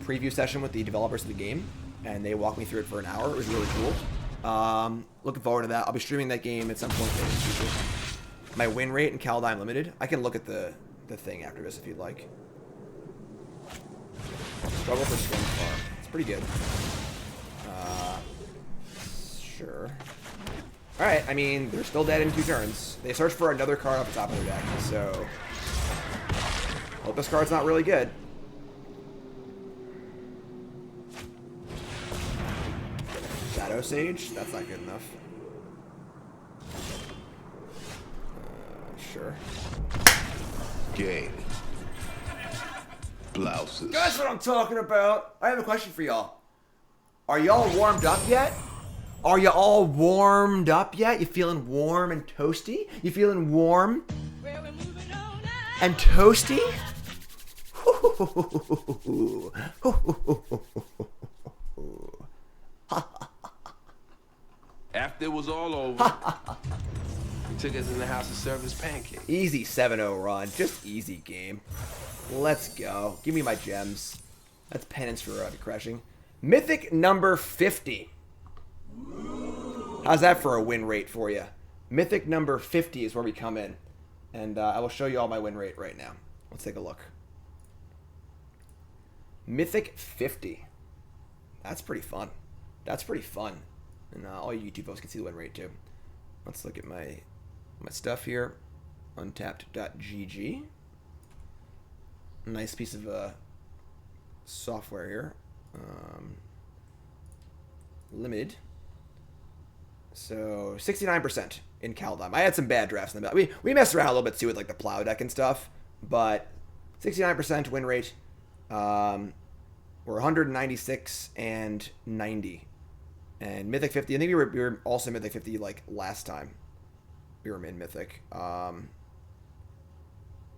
preview session with the developers of the game, and they walked me through it for an hour. It was really cool. Looking forward to that. I'll be streaming that game at some point in the future. My win rate in Kaldheim Limited. I can look at the thing after this if you'd like. Struggle for Swing Farm. It's pretty good. Sure. Alright, I mean, they're still dead in 2 turns. They searched for another card off the top of their deck, so hope this card's not really good. Shadow Sage? That's not good enough. Sure. Game. Blouses. That's what I'm talking about. I have a question for y'all. Are y'all warmed up yet? Are you all warmed up yet? You feeling warm and toasty? You feeling warm and toasty? After it was all over, he took us in the house to serve his pancake. Easy 7-0 run. Just easy game. Let's go. Give me my gems. That's penance for crashing. Mythic number 50. How's that for a win rate for you? Mythic number 50 is where we come in. And I will show you all my win rate right now. Let's take a look. Mythic 50. That's pretty fun. That's pretty fun. And all you YouTube folks can see the win rate too. Let's look at my stuff here. Untapped.gg. Nice piece of software here. Limited. So 69% in Kaldheim. I had some bad drafts in the back. We messed around a little bit too with like the plow deck and stuff, but 69% win rate. We're 196 and 90, and Mythic 50. I think we were also Mythic 50 like last time. We were in Mythic.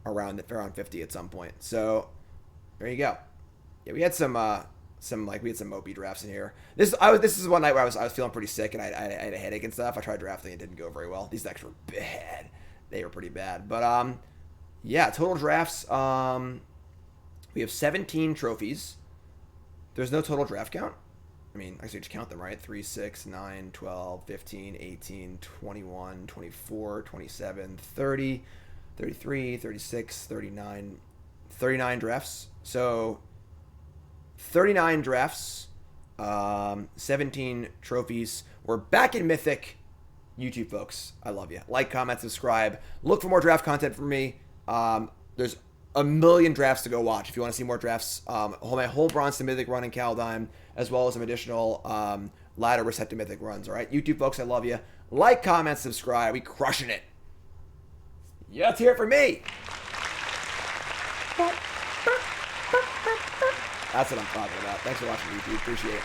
Around 50 at some point. So there you go. Yeah, we had some mopey drafts in here. This is one night where I was feeling pretty sick and I had a headache and stuff. I tried drafting, it didn't go very well. These decks were bad. They were pretty bad. But Yeah, total drafts. We have 17 trophies. There's no total draft count. I mean, I should just count them, right? 3, 6, 9, 12, 15, 18, 21, 24, 27, 30, 33, 36, 39, 39 drafts. So 39 drafts, 17 trophies. We're back in Mythic. YouTube folks, I love you. Like, comment, subscribe. Look for more draft content from me. There's a million drafts to go watch. If you want to see more drafts, my whole Bronze to Mythic run in Kaldheim, as well as some additional ladder reset to Mythic runs. All right, YouTube folks, I love you. Like, comment, subscribe. We crushing it. Yeah, let's hear it for me. That's what I'm talking about. Thanks for watching, YouTube. Appreciate it.